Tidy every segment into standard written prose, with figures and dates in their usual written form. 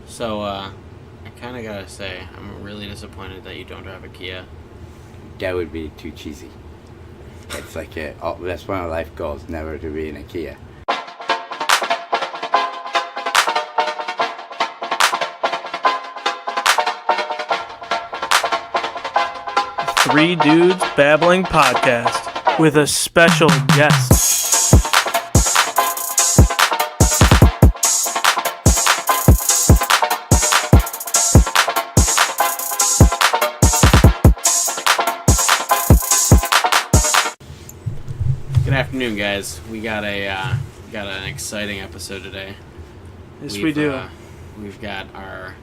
So, I kind of gotta say, I'm really disappointed that you don't drive a Kia. That would be too cheesy. It's like that's one of my life goals, never to be in a Kia. Three Dudes Babbling Podcast with a special guest. Good afternoon, guys. We got an exciting episode today. Yes, we do. We've got our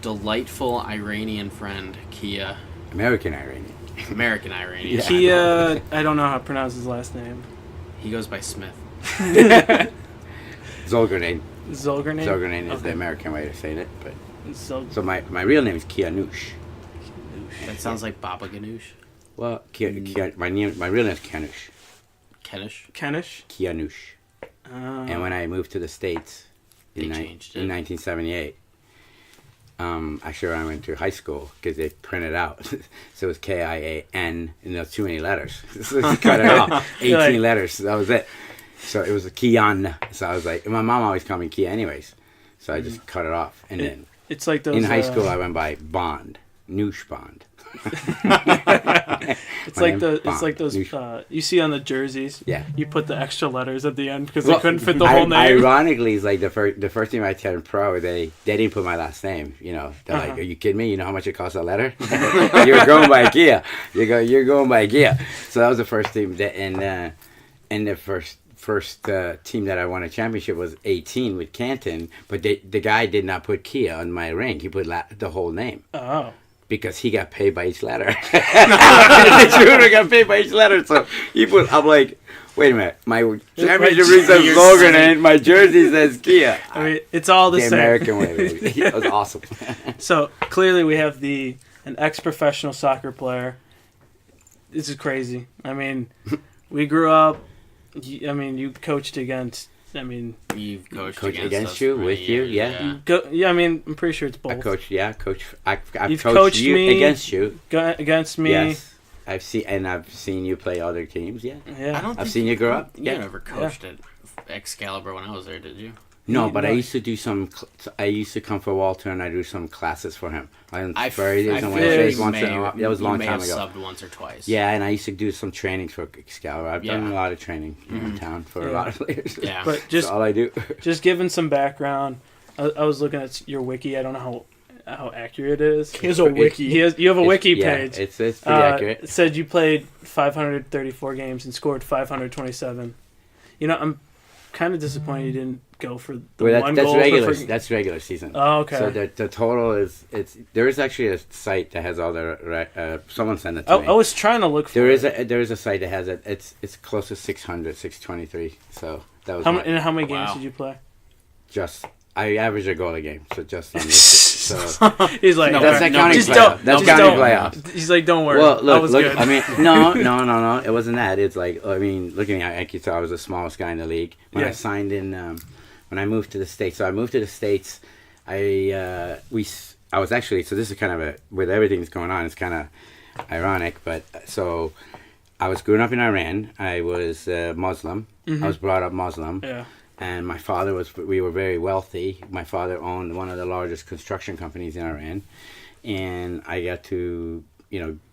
delightful Iranian friend, Kia. American Iranian. American Iranian. Yeah. Kia, I don't know how to pronounce his last name. He goes by Smith. Zolgharnain. Zolgharnain? Zolgharnain is the American way to say it, but So my real name is Kianush. That sounds like Baba Ganoush. Well, my real name is Kianush. Kenish. Kenish? Kianush. And when I moved to the States in changed it. 1978, actually when I went to high school, because they printed out, so it was Kian, and there's too many letters. So they cut it off. 18 letters, that was it. So it was a Kian. So I was like, my mom always called me Kia anyways. So I just cut it off. And then it's like those, in high school, I went by Bond. Noosh Bond. It's like those you see on the jerseys. Yeah. You put the extra letters at the end because they couldn't fit the whole name. Ironically, it's like the first time I turned pro, they didn't put my last name. You know, they're like, "Are you kidding me? You know how much it costs a letter? You're going by Kia. You're going by Kia." So that was the first team, and the first team that I won a championship was 18 with Canton, but the guy did not put Kia on my ring. He put the whole name. Oh. Because he got paid by each letter. The shooter got paid by each letter. So I'm like, wait a minute. My championship ring says Zolgharnain. My jersey says Kia. I mean, it's all the same. American way, baby. It was awesome. So, clearly we have an ex-professional soccer player. This is crazy. I mean, we grew up, you coached against, You've coached against us you, for with many you, years, yeah. I'm pretty sure it's both. I've You've coached coached you me against you. Against me. Yes. I've seen you play other teams, yeah. Yeah. I've seen you grow up. You never coached at Excalibur when I was there, did you? No, but I used to do I used to come for Walter and I do some classes for him. I feel like that was a long time ago. Subbed once or twice. Yeah, and I used to do some trainings for Excalibur. I've done a lot of training in town for a lot of players. Yeah, but that's all I do. Just giving some background. I was looking at your wiki. I don't know how accurate it is. He has a wiki. You have a wiki page. It's pretty accurate. It said you played 534 games and scored 527. I'm kind of disappointed you didn't go for the one goal. That's regular season. Oh, okay. So the total is there is actually a site that has all the someone sent it to me. I was trying to look for there is a site that has it. It's close to 600, 623. So that was how many games did you play? I average a goal a game, so just on this. So he's like, that's not counting playoffs. That's counting playoffs. He's like, don't worry. Well, look. Good. I mean, no. It wasn't that. It's like, looking at Yankee, so I was the smallest guy in the league when I signed in. When I moved to the States, I was actually. So this is kind of with everything's going on. It's kind of ironic, but so I was growing up in Iran. I was Muslim. I was brought up Muslim. Yeah. And my father we were very wealthy. My father owned one of the largest construction companies in Iran. And I got to,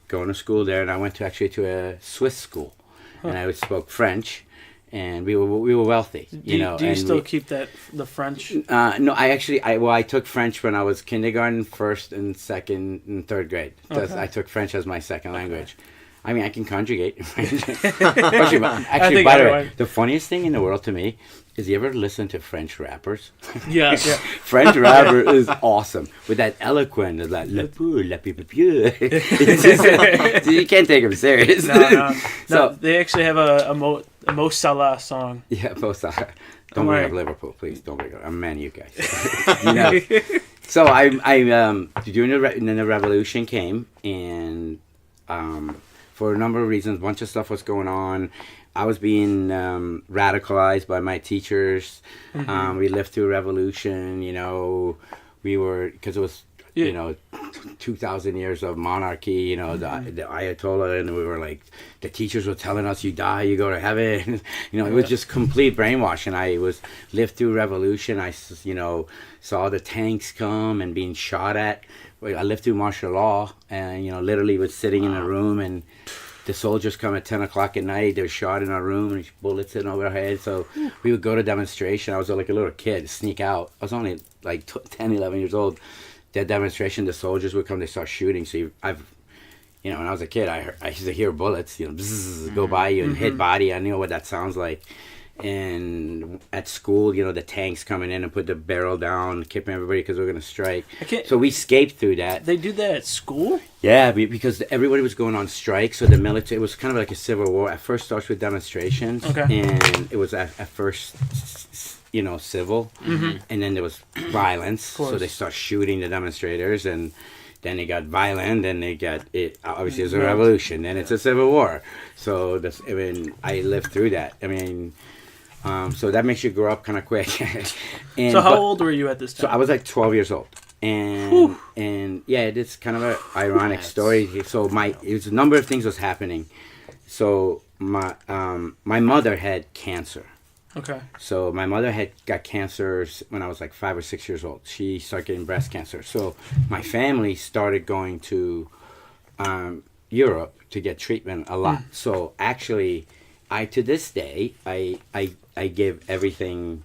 go to school there. And I went to a Swiss school. Huh. And I spoke French. And we were wealthy. Do you still keep the French? No, I took French when I was kindergarten, first and second and third grade. Okay. I took French as my second language. I mean, I can conjugate. Actually, by the way, the funniest thing in the world to me is you ever listen to French rappers? Yeah. French rapper is awesome. With that eloquent, like, le pou, la pipe pieu. You can't take him serious. No. So they actually have a Mo Salah song. Yeah, Mo Salah. Don't bring up Liverpool, please. Don't bring up. I'm Man U guys. So during the revolution came, and for a number of reasons, a bunch of stuff was going on. I was being radicalized by my teachers. We lived through a revolution, we were, because it was, Yeah. you know, 2,000 years of monarchy, you know, the Ayatollah, and we were like, the teachers were telling us, you die, you go to heaven. You know, it was just complete brainwash. And I lived through revolution. You know, saw the tanks come and being shot at. I lived through martial law, and, you know, literally was sitting in a room, and the soldiers come at 10 o'clock at night. They're shot in our room, and bullets hitting over our heads. So we would go to demonstration. I was like a little kid, sneak out. I was only like 10, 11 years old. That demonstration, the soldiers would come, they start shooting. So you know, when I was a kid, I used to hear bullets, you know, bzzz, go by you and hit body. I knew what that sounds like. And at school, you know, the tanks coming in and put the barrel down, keeping everybody because we're going to strike. So we escaped through that. They do that at school? Yeah, because everybody was going on strike. So the military, it was kind of like a civil war. At first starts with demonstrations. Okay. And it was at first, you know, civil. And then there was violence. So they start shooting the demonstrators, and then it got violent, and they got it. Obviously, it's a revolution. Then it's a civil war. So I lived through that. I mean, so that makes you grow up kind of quick. So how old were you at this time? So I was like 12 years old. And yeah, it's kind of an ironic story. So it was a number of things was happening. So my mother had cancer. Okay. So my mother got cancer when I was like 5 or 6 years old. She started getting breast cancer. So my family started going to Europe to get treatment a lot. So actually, to this day, I give everything.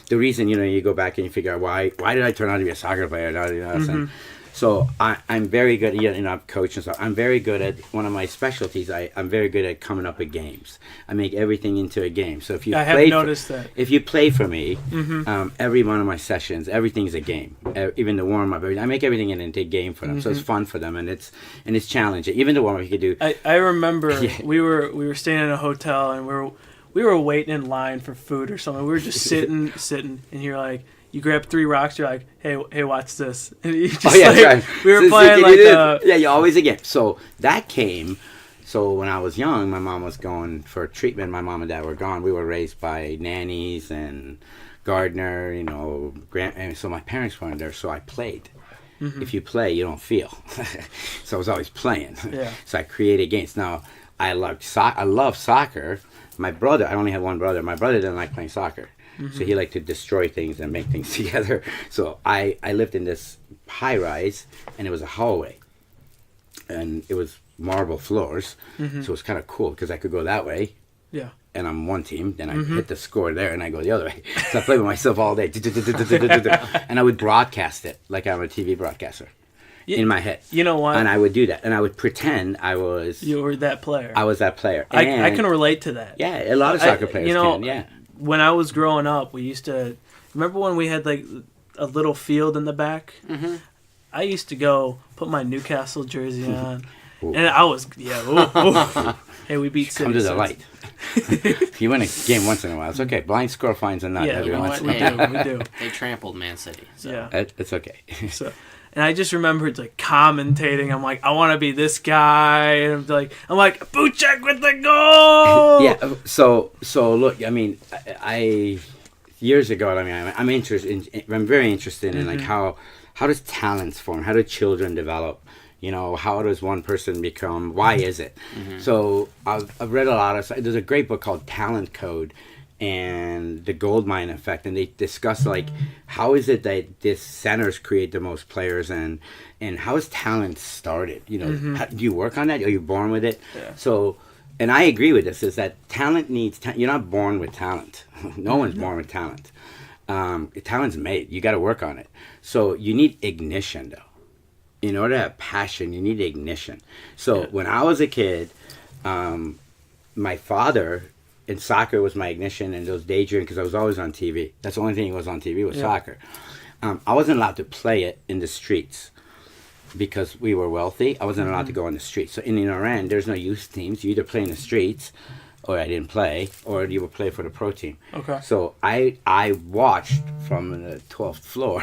The reason, you know, you go back and you figure out why did I turn out to be a soccer player? You know, so I'm very good, you know, I'm coaching stuff. I'm very good at, one of my specialties, I'm very good at coming up with games. I make everything into a game. So if you if you play for me, every one of my sessions, everything's a game. Even the warm-up, I make everything into a game for them. So it's fun for them, and it's challenging. Even the warm-up you could do. I remember we were staying in a hotel, and we were waiting in line for food or something. We were just sitting, and you're like, you grab 3 rocks. You're like, hey, watch this. And you just we were playing like you always again. So that came. So when I was young, my mom was going for treatment. My mom and dad were gone. We were raised by nannies and gardener, you know, and so my parents weren't there. So I played. If you play, you don't feel. So I was always playing. Yeah. So I created games. Now I love soccer. My brother, I only had one brother. My brother didn't like playing soccer. So he liked to destroy things and make things together. So I lived in this high rise, and it was a hallway. And it was marble floors. So it was kind of cool because I could go that way. Yeah. And I'm one team. Then I hit the score there, and I go the other way. So I played with myself all day. And I would broadcast it like I'm a TV broadcaster. In my head. You know what? And I would do that. And I would pretend you were that player. I was that player. I can relate to that. Yeah, a lot of soccer players can, yeah. When I was growing up, we used to... Remember when we had like a little field in the back? I used to go put my Newcastle jersey on. And I was... Hey, we beat City. Come to the light. If you win a game once in a while, it's okay. Blind score finds a nut every once in a while. We do. They trampled Man City. So. Yeah. It's okay. And I just remembered like commentating. I'm like, I want to be this guy, and I'm like, boot check with the goal. Yeah. So look, I mean, I years ago, I mean, I'm interested. I'm very interested in like how does talents form? How do children develop? You know, how does one person become? Why is it? So I've read a lot of. There's a great book called Talent Code and the Goldmine Effect, and they discuss like how is it that these centers create the most players, and how is talent started? You know, how, do you work on that? Are you born with it? Yeah. So, and I agree with this. Is that talent needs? You're not born with talent. No one's born with talent. Talent's made. You got to work on it. So you need ignition, though. In order to have passion, you need ignition. So when I was a kid, my father. And soccer was my ignition, and those daydreaming because I was always on TV. That's the only thing that was on TV was soccer. I wasn't allowed to play it in the streets because we were wealthy. I wasn't allowed to go on the streets. So in Iran, there's no youth teams. You either play in the streets, or I didn't play, or you would play for the pro team. Okay. So I watched from the 12th floor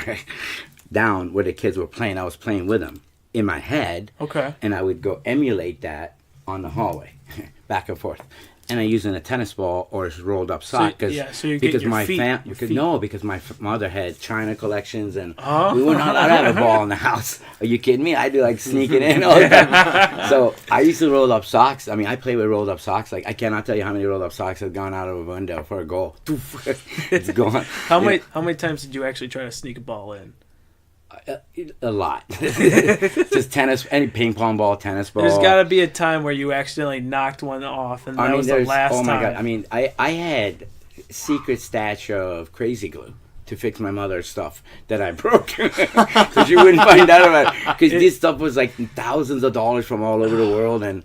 down where the kids were playing. I was playing with them in my head. Okay. And I would go emulate that on the hallway, back and forth. and I'm using a tennis ball or a rolled up sock so you're getting your feet. Because my mother had China collections and Oh. we were not allowed to have a ball in the house. Are you kidding me? I do like sneaking in all the time. So I used to roll up socks. I mean, I play with rolled up socks. Like I cannot tell you how many rolled up socks have gone out of a window for a goal. It's gone. How many times did you actually try to sneak a ball in? A lot. Just tennis, any ping pong ball, tennis ball. There's got to be a time where you accidentally knocked one off, and that was the last time. Oh my God! I mean, I had secret stash of crazy glue to fix my mother's stuff that I broke, so she wouldn't find out about it. Because this stuff was like thousands of dollars from all over the world, and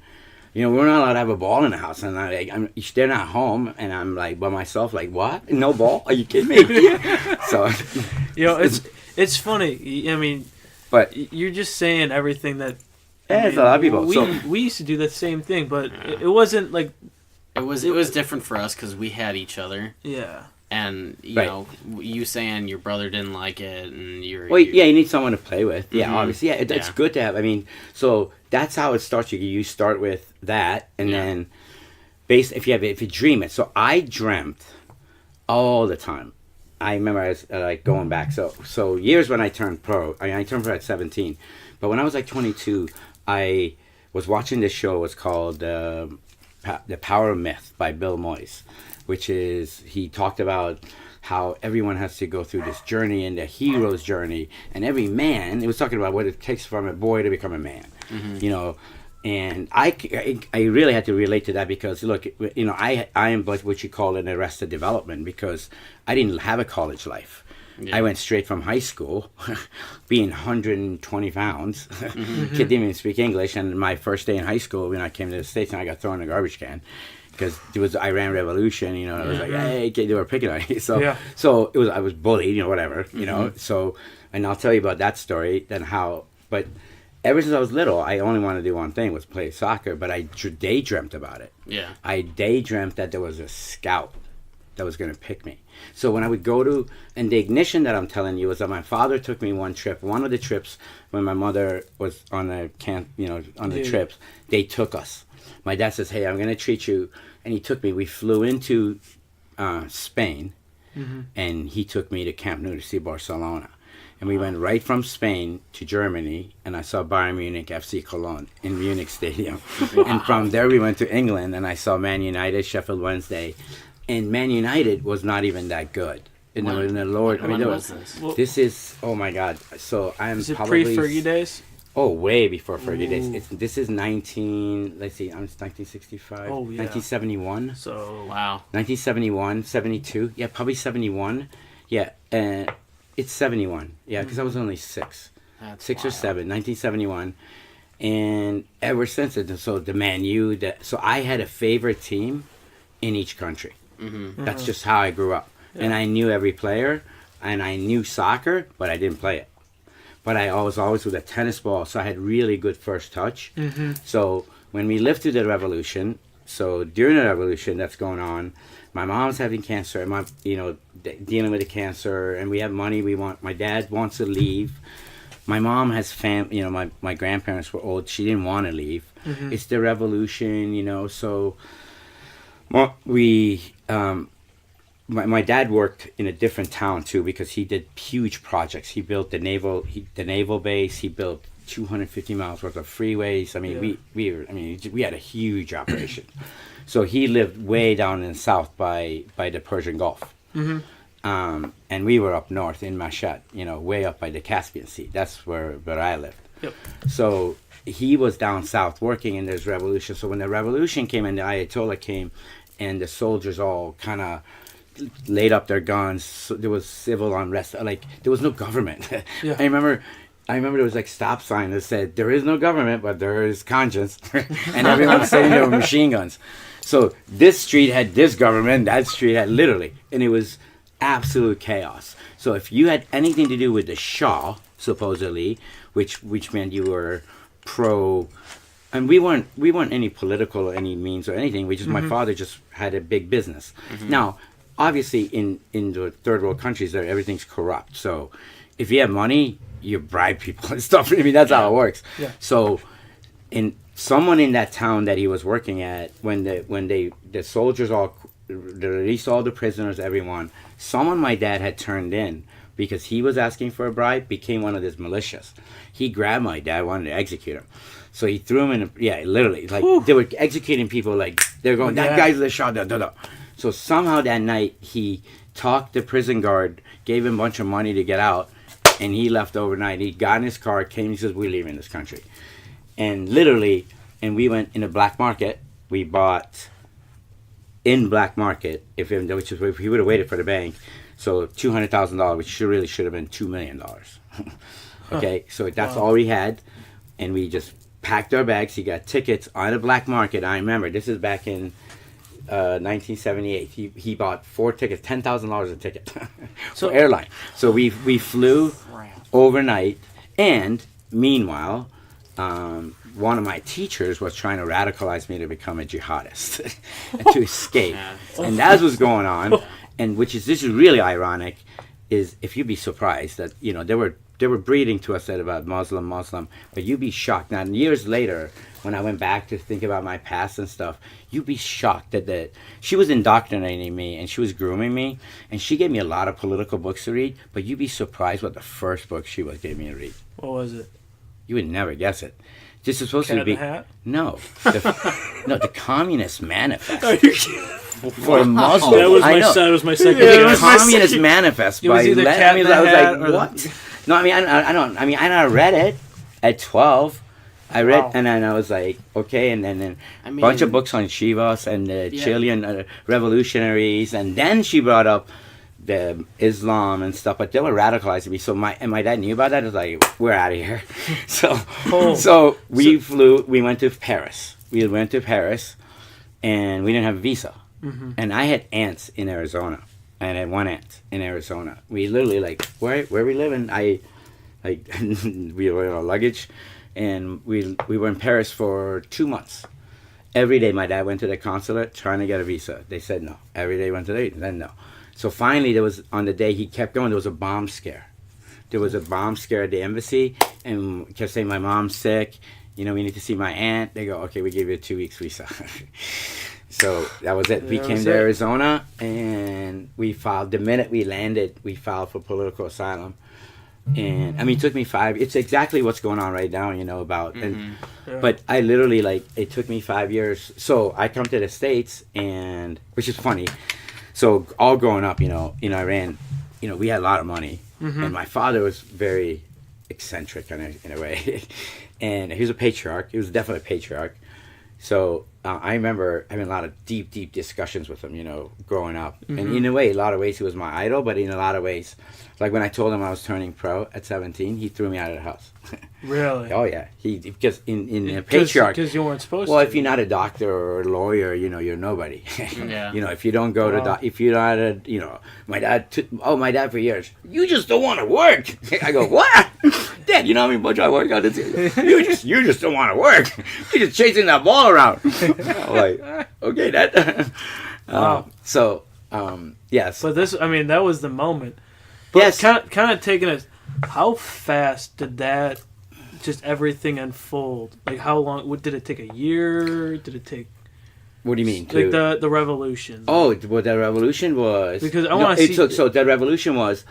you know, we're not allowed to have a ball in the house. And they're not home, and I'm like by myself, like, what? No ball? Are you kidding me? So, you know, it's funny. I mean, but you're just saying everything that. It's a lot of people. We used to do the same thing, but it wasn't like. It was different for us because we had each other. Yeah. And you know, you saying your brother didn't like it, and yeah, you need someone to play with. Yeah, obviously, yeah, it's Yeah. good to have. I mean, so that's how it starts. You start with that, and then, if you dream it. So I dreamt all the time. I remember I was like going back. So years when I turned pro. I turned pro at 17, but when I was like 22, I was watching this show. It's called The Power of Myth by Bill Moyes, which is he talked about how everyone has to go through this journey and the hero's journey, and every man. It was talking about what it takes from a boy to become a man. You know. And I really had to relate to that because, look, you know, I am what you call an arrested development because I didn't have a college life. Yeah. I went straight from high school, being 120 pounds. Kid didn't even speak English. And my first day in high school, when I came to the States, and I got thrown in a garbage can because it was the Iran Revolution, you know. And I was like, hey, they were picking on me. So I was bullied, you know, whatever, you know. So, and I'll tell you about that story and how, but ever since I was little, I only wanted to do one thing, was play soccer, but I daydreamt about it. Yeah. I daydreamt that there was a scout that was going to pick me. So when I would go to, and the ignition that I'm telling you is that my father took me one trip. One of the trips when my mother was on the camp, you know, on the trips, they took us. My dad says, hey, I'm going to treat you. And he took me. We flew into Spain, and he took me to Camp Nou to see Barcelona. And we went right from Spain to Germany, and I saw Bayern Munich FC Cologne in Munich Stadium. And from there we went to England, and I saw Man United, Sheffield Wednesday. And Man United was not even that good. In the lower, when was this? This is, oh my God. So I'm Is it probably pre-Fergie days? Oh, way before Fergie days. This is 1965. Oh, yeah. 1971. So, wow. 1971, 72. Yeah, probably 71. Yeah, it's 71. Yeah, because I was only 6. That's 6 or wild. 7, 1971. And ever since it, so the Man U, so I had a favorite team in each country. That's just how I grew up. Yeah. And I knew every player, and I knew soccer, but I didn't play it. But I was always with a tennis ball, so I had really good first touch. So when we lived through the revolution, so during the revolution that's going on, my mom's having cancer, dealing with the cancer, and we have money. My dad wants to leave. My mom has my grandparents were old. She didn't want to leave. It's the revolution, so my dad worked in a different town too because he did huge projects. He built the naval base. He built 250 miles worth of freeways. I mean, we had a huge operation. So he lived way down in the south by the Persian Gulf. And we were up north in Mashhad, way up by the Caspian Sea. That's where I lived. Yep. So he was down south working in this revolution. So when the revolution came and the Ayatollah came and the soldiers all kind of laid up their guns, so there was civil unrest. Like, there was no government. Yeah. I remember there was like stop sign that said, there is no government, but there is conscience. And everyone was sitting there with machine guns. So this street had this government, that street had literally, and it was absolute chaos. So if you had anything to do with the Shah, supposedly, which meant you were pro, and we weren't any political any means or anything. We just my father just had a big business. Now, obviously, in the third world countries, everything's corrupt. So if you have money, you bribe people and stuff. I mean, that's how it works. Yeah. So someone in that town that he was working at, when the soldiers all they released all the prisoners, everyone, someone my dad had turned in because he was asking for a bribe, became one of his militias. He grabbed my dad, wanted to execute him. So he threw him in, literally, like, they were executing people, like, they're going, that guy's the shot, da, da, da. So somehow that night, he talked the prison guard, gave him a bunch of money to get out, and he left overnight. He got in his car, came, he says, we're leaving this country. And literally, and we went in a black market, we bought in black market, if he would have waited for the bank, so $200,000, which really should have been $2 million. Okay, so that's all we had, and we just packed our bags. He got tickets on a black market. I remember, this is back in 1978. He bought 4 tickets, $10,000 a ticket for airline. So we flew overnight, and meanwhile, one of my teachers was trying to radicalize me to become a jihadist and to escape. And that's what's going on. And this is really ironic, is if you'd be surprised that, they were breeding to us that about Muslim, but you'd be shocked. Now, years later, when I went back to think about my past and stuff, you'd be shocked that she was indoctrinating me and she was grooming me, and she gave me a lot of political books to read, but you'd be surprised what the first book she gave me to read. What was it? You would never guess it. This is supposed Cat to be... in the Hat? No. The Communist Manifest. Are you kidding? For Muslims. That was my second The guess. Communist Manifest It was by either Lenin. Cat in the I was Hat like, or what? No, I read it at 12. I read, and then I was like, okay, and then a bunch of books on Shivas and the Chilean revolutionaries, and then she brought up the Islam and stuff, but they were radicalizing me. So my dad knew about that. It was like, we're out of here. So we went to Paris. We went to Paris, and we didn't have a visa. Mm-hmm. And I had aunts in Arizona. I had one aunt in Arizona. We literally, like, where we living? We were in our luggage, and we were in Paris for 2 months. Every day my dad went to the consulate trying to get a visa. They said no. Every day went to then no. So finally, on the day he kept going, there was a bomb scare. There was a bomb scare at the embassy, and kept saying, my mom's sick. We need to see my aunt. They go, okay, we give you a 2 weeks visa. So that was it. We came to Arizona, and we filed. The minute we landed, we filed for political asylum. And it took me 5. It's exactly what's going on right now, about. Mm-hmm. But I literally, it took me 5 years. So I come to the States, and which is funny. So all growing up, I ran. We had a lot of money, mm-hmm. and my father was very eccentric in a way, and he was a patriarch. He was definitely a patriarch. So I remember having a lot of deep discussions with him, growing up. Mm-hmm. And in a lot of ways, he was my idol, but in a lot of ways, like when I told him I was turning pro at 17, he threw me out of the house. Really? Oh, yeah. Because in a patriarch... Because you weren't supposed to. Well, if you're not a doctor or a lawyer, you're nobody. Yeah. If you don't go to... If you're not a... my dad for years, you just don't want to work. I go, what? Dad, you know how many much I work out? You just don't want to work. You're just chasing that ball around. I'm like, okay, Dad. Wow. Yes. But that was the moment. But yes. Kind of taking it... How fast did that... Just everything unfold? Like, how long... Did it take a year? Did it take... What do you mean? Like the revolution. Oh, well, the revolution was... Because I want to see... So the revolution was...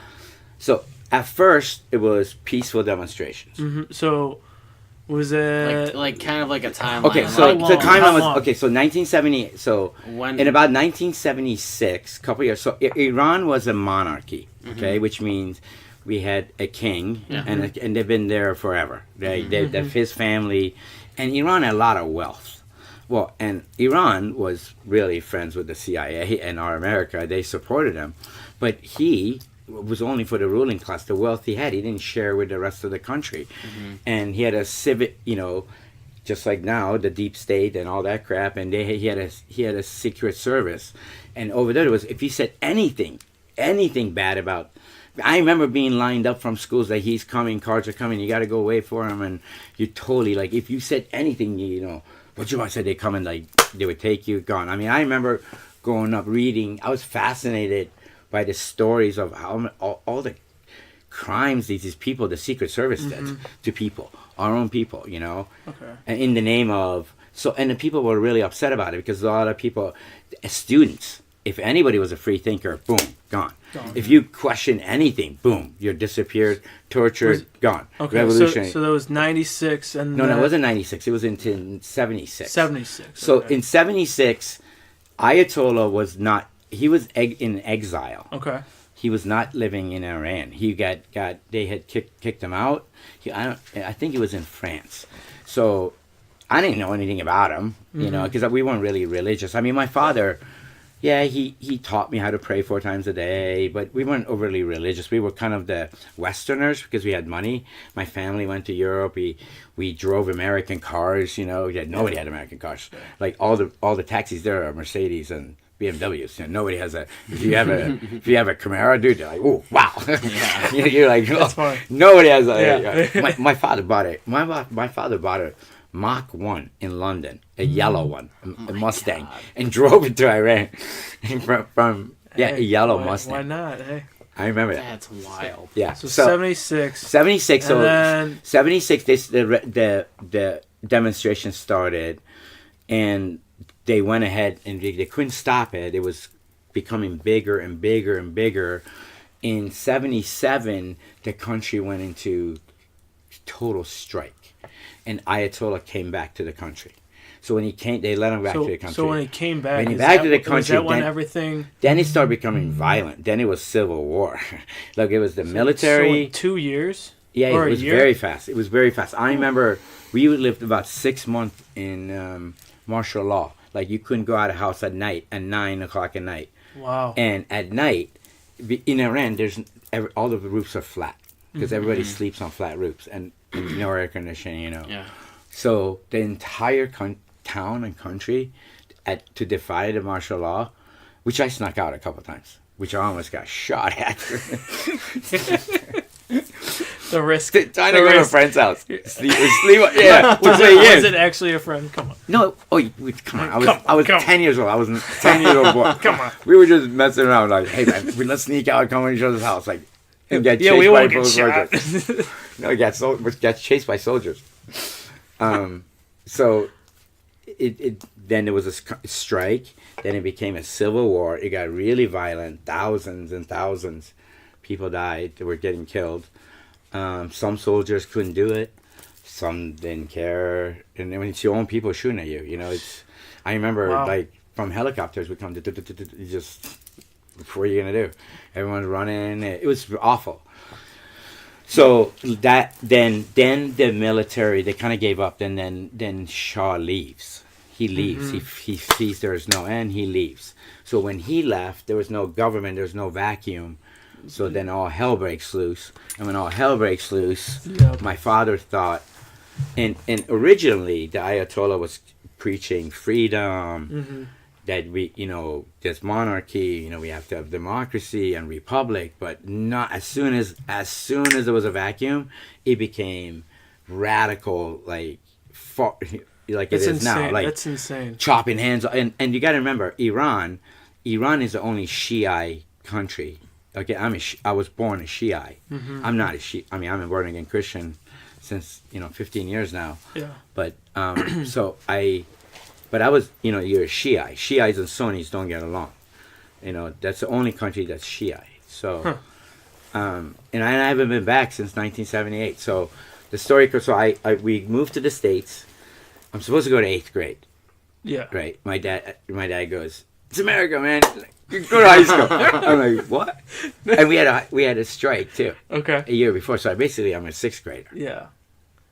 So, at first, it was peaceful demonstrations. Mm-hmm. So, was it... Like kind of like a timeline. Okay, so the timeline was... Okay, so 1978... So, in about 1976, couple years... So, Iran was a monarchy, okay? Mm-hmm. Which means... We had a king, and they've been there forever. His family, and Iran had a lot of wealth. Well, and Iran was really friends with the CIA and our America. They supported him, but he was only for the ruling class. The wealth he had, he didn't share with the rest of the country, and he had a civic, just like now the deep state and all that crap. And he had a secret service, and over there it was if he said anything bad about. I remember being lined up from schools that he's coming, cards are coming, you got to go wait for him, and you totally, like, if you said anything, what you want to say, they come and, like, they would take you, gone. I remember growing up reading, I was fascinated by the stories of how all the crimes these people, the Secret Service did to people, our own people, you know, Okay. and in the name of and the people were really upset about it because a lot of people, students, if anybody was a free thinker, boom, gone. If you question anything, boom, you're disappeared, tortured, gone. Okay, Revolutionary. so that was 96 and No, it wasn't 96. It was in 76. 76. So okay. in 76, Ayatollah was not, he was in exile. Okay. He was not living in Iran. He they had kicked him out. I think he was in France. So I didn't know anything about him, you know, because we weren't really religious. I mean, my father, yeah, he taught me how to pray 4 times a day, but we weren't overly religious. We were kind of the Westerners because we had money. My family went to Europe. We drove American cars, you know. Nobody had American cars. Like all the taxis there are Mercedes and BMWs. You know, nobody has a. If you have a Camaro, dude, they're like, oh wow. Yeah. You're like, oh, nobody has a. Yeah. My father bought it. My father bought a Mach 1 in London, a yellow one, a Mustang, God. And drove it to Iran from a yellow Mustang. Why not? Hey, I remember that. That's wild. Yeah. So 76. 76. So then, 76. The demonstration started, and they went ahead and they couldn't stop it. It was becoming bigger and bigger and bigger. In 77, the country went into total strike. And Ayatollah came back to the country. So when he came, they let him back to the country. So when he came back, to the country, was that when everything? Then it started becoming violent. Then it was civil war. Like it was the military. So 2 years? Yeah, it was very fast. It was very fast. I remember we lived about 6 months in martial law. Like you couldn't go out of the house at night at 9 o'clock at night. Wow. And at night, in Iran, all the roofs are flat because everybody sleeps on flat roofs and no air conditioning, you know. Yeah. So the entire town and country, to defy the martial law, which I snuck out a couple times, which I almost got shot at. The risk. Trying to go to a friend's house. Sleep, yeah. Was it actually a friend? Come on. No. Oh, come on. I was 10 years old. I was a 10-year-old boy. Come on. We were just messing around like, hey, man, let's sneak out and come to each other's house. Like, and get chased we by won't get shot. No, got chased by soldiers. So then there was a strike. Then it became a civil war. It got really violent. Thousands and thousands people died. They were getting killed. Some soldiers couldn't do it. Some didn't care. And when it's your own people shooting at you, you know, I remember like from helicopters would come to just. What are you gonna do? Everyone's running. It was awful. So that then the military they kind of gave up. Then Shah leaves. He leaves. He sees there's no end. He leaves. So when he left, there was no government. There was no vacuum. So then all hell breaks loose. And when all hell breaks loose, my father thought, and originally the Ayatollah was preaching freedom. That there's monarchy, we have to have democracy and republic, but not as soon as there was a vacuum, it became radical, like it is insane. now, like that's insane. Chopping hands, and you got to remember, Iran is the only Shiite country. Okay, I was born a Shiite. I'm not a Shiite. I mean, I'm a born again Christian since 15 years now. Yeah. But But I was, you're a Shiite. Shiites and Sunnis don't get along. That's the only country that's Shiite. So, and I haven't been back since 1978. So, the story. So we moved to the States. I'm supposed to go to 8th grade. Yeah. Right. My dad goes, "It's America, man. You go to high school." I'm like, "What?" And we had a strike too. Okay. A year before, so I'm a 6th grader. Yeah.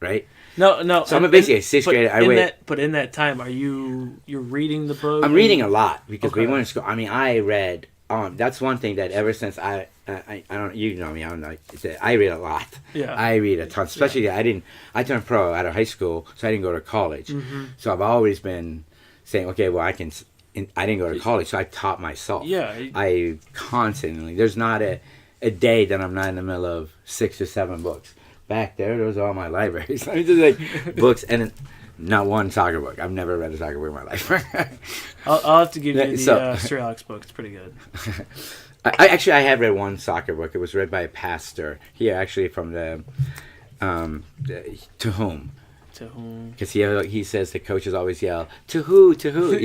Right. No. So I'm basically a 6th grader. But in that time, you're reading the book? I'm reading a lot because we went to school. I mean, I read. That's one thing that ever since I don't, you know me, I read a lot. Yeah. I read a ton. Especially I turned pro out of high school, so I didn't go to college. So I've always been saying, okay, well I didn't go to college, so I taught myself. Yeah. I constantly. There's not a day that I'm not in the middle of 6 or 7 books. Back there, those are all my libraries. I just like books and not one soccer book. I've never read a soccer book in my life. I'll have to give you the Sir Alex book. It's pretty good. I had read one soccer book. It was read by a pastor here, actually from To Whom. To whom? Because he says the coaches always yell, to who? It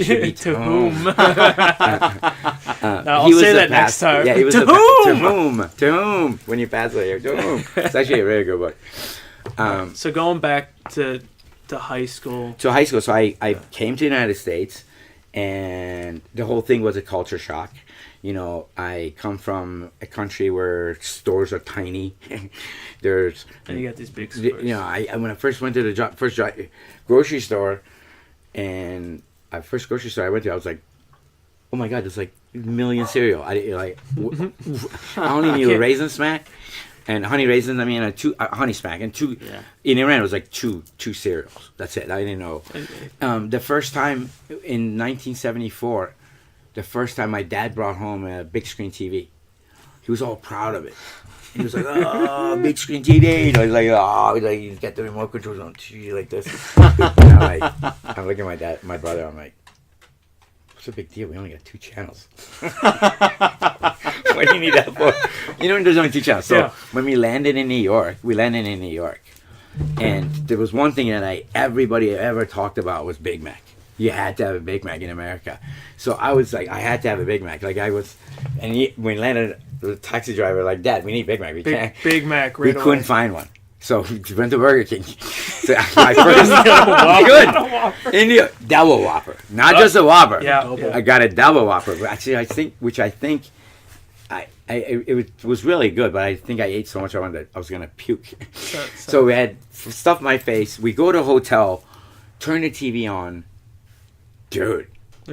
should be To whom? Now, I'll say that next time. Yeah, he was To whom? To whom? When you pass away, to whom? It's actually a very good book. So going back to high school. So high school, so I came to the United States, and the whole thing was a culture shock. You know, I come from a country where stores are tiny. And you got these big stores. You know, when I first went to the first grocery store, and I went to, I was like, oh my God, there's like a million cereal. I only knew Raisin Smack and Honey Raisins. I mean, Honey Smack and two. Yeah. In Iran, it was like two cereals. That's it. I didn't know. The first time in 1974. The first time my dad brought home a big screen TV, he was all proud of it. He was like, "Oh, big screen TV!" You know, he's like, "Oh, he's got the remote controls on TV like this." And I'm looking at my brother. I'm like, "What's the big deal? We only got 2 channels. What do you need that for?" You know, there's only 2 channels. So when we landed in New York, and there was one thing that everybody ever talked about was Big Mac. You had to have a Big Mac in America. So I was like, I had to have a Big Mac. Like when we landed, the taxi driver like, "Dad, we need Big Mac. We can't." Big Mac. We couldn't find one. So we went to Burger King. So my first double Whopper, not just a Whopper. Yeah. I got a double Whopper. Actually, I think it was really good, but I think I ate so much I was gonna puke. So we had stuff in my face. We go to a hotel, turn the TV on. Dude,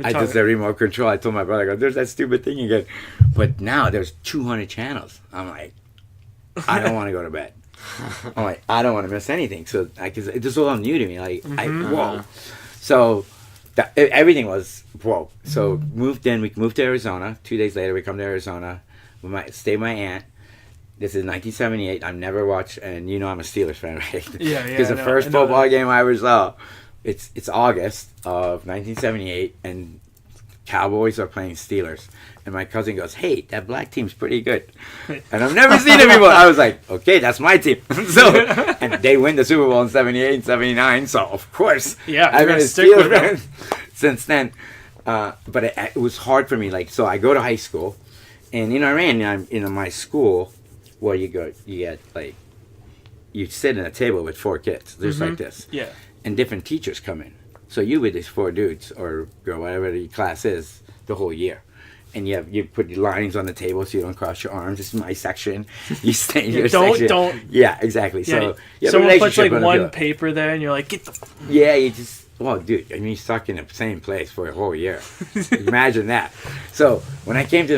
I just the remote control. I told my brother, I go, "There's that stupid thing again." But now there's 200 channels. I'm like, I don't want to go to bed. I'm like, I don't want to miss anything. So this is all new to me. Like, whoa. So everything was whoa. So we moved to Arizona. 2 days later, we come to Arizona. We might stay with my aunt. This is 1978. I've never watched, and you know I'm a Steelers fan, right? Yeah. Because the first football game I ever saw. It's August of 1978, and Cowboys are playing Steelers. And my cousin goes, "Hey, that black team's pretty good." And I've never seen it before. I was like, "Okay, that's my team." And they win the Super Bowl in 78 and 79, so of course, I've been a Steelers fan since then. But it was hard for me. Like, so I go to high school, and in Iran, I'm in my school, where you get like, you sit at a table with 4 kids, just like this. Yeah. And different teachers come in. So you with these 4 dudes or girl, whatever the class is, the whole year. And you put your lines on the table so you don't cross your arms. This is my section. You stay in your section. Don't. Yeah, exactly. Yeah, so someone puts like one paper there and you're like, "Get the." Yeah, you just, well, dude, I mean, you're stuck in the same place for a whole year. Imagine that. So when I came to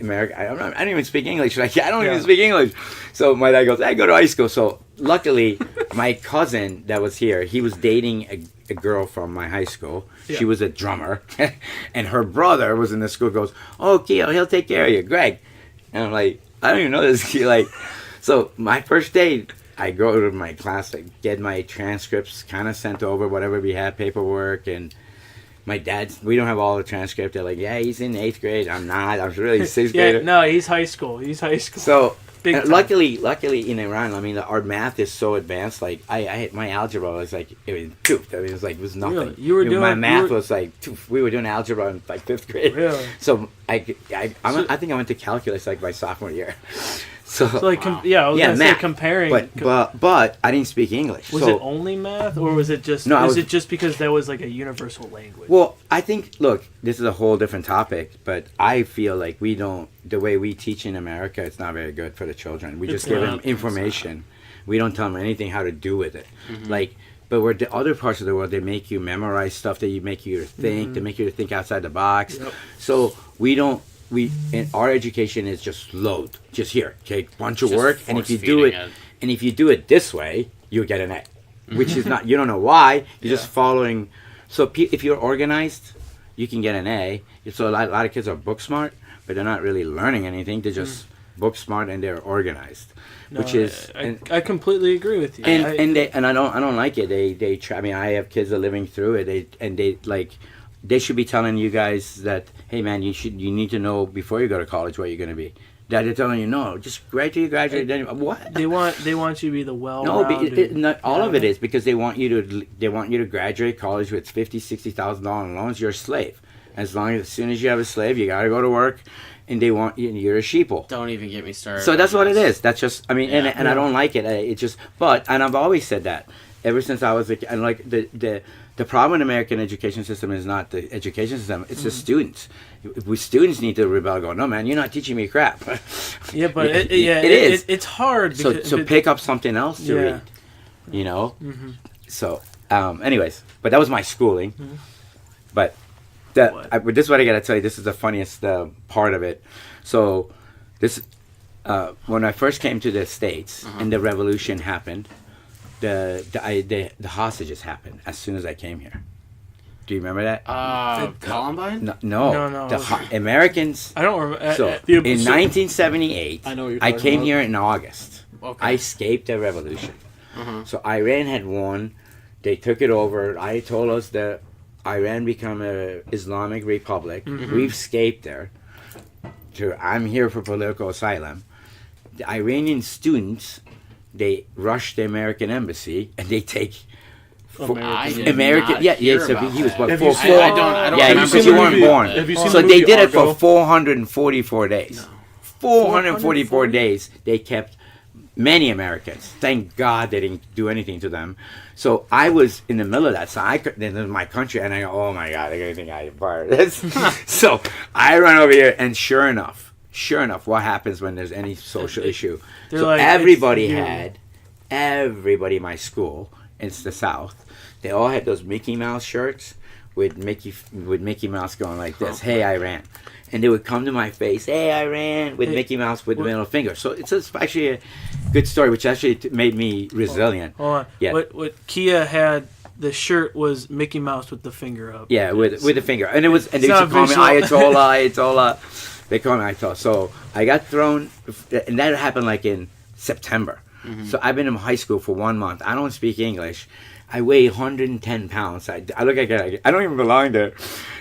America, I don't even speak English. Like, I don't even speak English. So my dad goes, "I go to high school." So luckily, my cousin that was here, he was dating a girl from my high school. Yeah. She was a drummer, and her brother was in the school. Goes, "Oh, Keo, he'll take care of you, Greg." And I'm like, I don't even know this kid. Like, so my first day, I go to my class, like, get my transcripts kind of sent over, whatever we had, paperwork, and my dad, we don't have all the transcript. They're like, "Yeah, he's in 8th grade." I'm not. I was really 6th grade. No, he's high school. So luckily in Iran, I mean, our math is so advanced. Like my algebra was like, it was poof. I mean, it was nothing. Really? You were doing my math was like poof. We were doing algebra in like 5th grade. Really? So I think I went to calculus like my sophomore year. So like, wow. I was gonna say comparing. But I didn't speak English. Was it only math, or was it just? Was it just because that was like a universal language? Well, I think, look, this is a whole different topic, but I feel like the way we teach in America, it's not very good for the children. We just give them information. We don't tell them anything how to do with it. Mm-hmm. But where the other parts of the world, they make you memorize stuff, they make you to think, mm-hmm. they make you to think outside the box. Yep. So and our education is just load. Just here, okay, bunch of work, and if you do it this way, you'll get an A, which is not. You don't know why. You're just following. So if you're organized, you can get an A. So a lot of kids are book smart, but they're not really learning anything. They're just book smart and they're organized, which is. I completely agree with you. And I don't like it. They try. I mean, I have kids that are living through it. They like. they should be telling you guys that, hey man, you need to know before you go to college what you're going to be. That they're telling you, no, just graduate, then what? They want you to be the No, not all of it is because they want you to graduate college with $50,000-$60,000 in loans. You're a slave. As soon as you have a slave, you got to go to work, and they want you're a sheeple. Don't even get me started. So that's what it is. That's just, I mean, and I don't like it. It's just, and I've always said that ever since I was a kid. And like the problem in the American education system is not the education system; it's the students. We students need to rebel. Go, no, man, you're not teaching me crap. Yeah, but it is. It's hard. So pick up something else to read. You know. Mm-hmm. So, anyways, but that was my schooling. Mm-hmm. But this is what I gotta tell you. This is the funniest part of it. So, when I first came to the States and the revolution happened, the hostages happened as soon as I came here. Do you remember that? Columbine? No. Americans. I don't remember. So in 1978, I came here in August. Okay. I escaped the revolution. So Iran had won. They took it over. I told us that Iran become an Islamic republic. We've escaped there. I'm here for political asylum. The Iranian students, they rush the American embassy and they take American. Yeah. So he was what? I don't. Yeah, because you weren't born. So they did it for 444 days. No. 444 days. They kept many Americans. Thank God they didn't do anything to them. So I was in the middle of that. So this is my country, and I go, oh my God, they're gonna think I fired this. So I run over here, and sure enough, what happens when there's any social issue? So like, everybody in my school, it's the South, they all had those Mickey Mouse shirts with Mickey Mouse going like this, hey Iran. And they would come to my face, hey Iran, with Mickey Mouse with the middle finger. So it's actually a good story, which actually made me resilient. Hold on. Yeah. What Kia had, the shirt was Mickey Mouse with the finger up. Yeah, with the finger. And they used to call me Ayatollah. They call me Ayatollah. So I got thrown, and that happened like in September. So I've been in high school for 1 month. I don't speak English. I weigh 110 pounds. I look like I don't even belong there,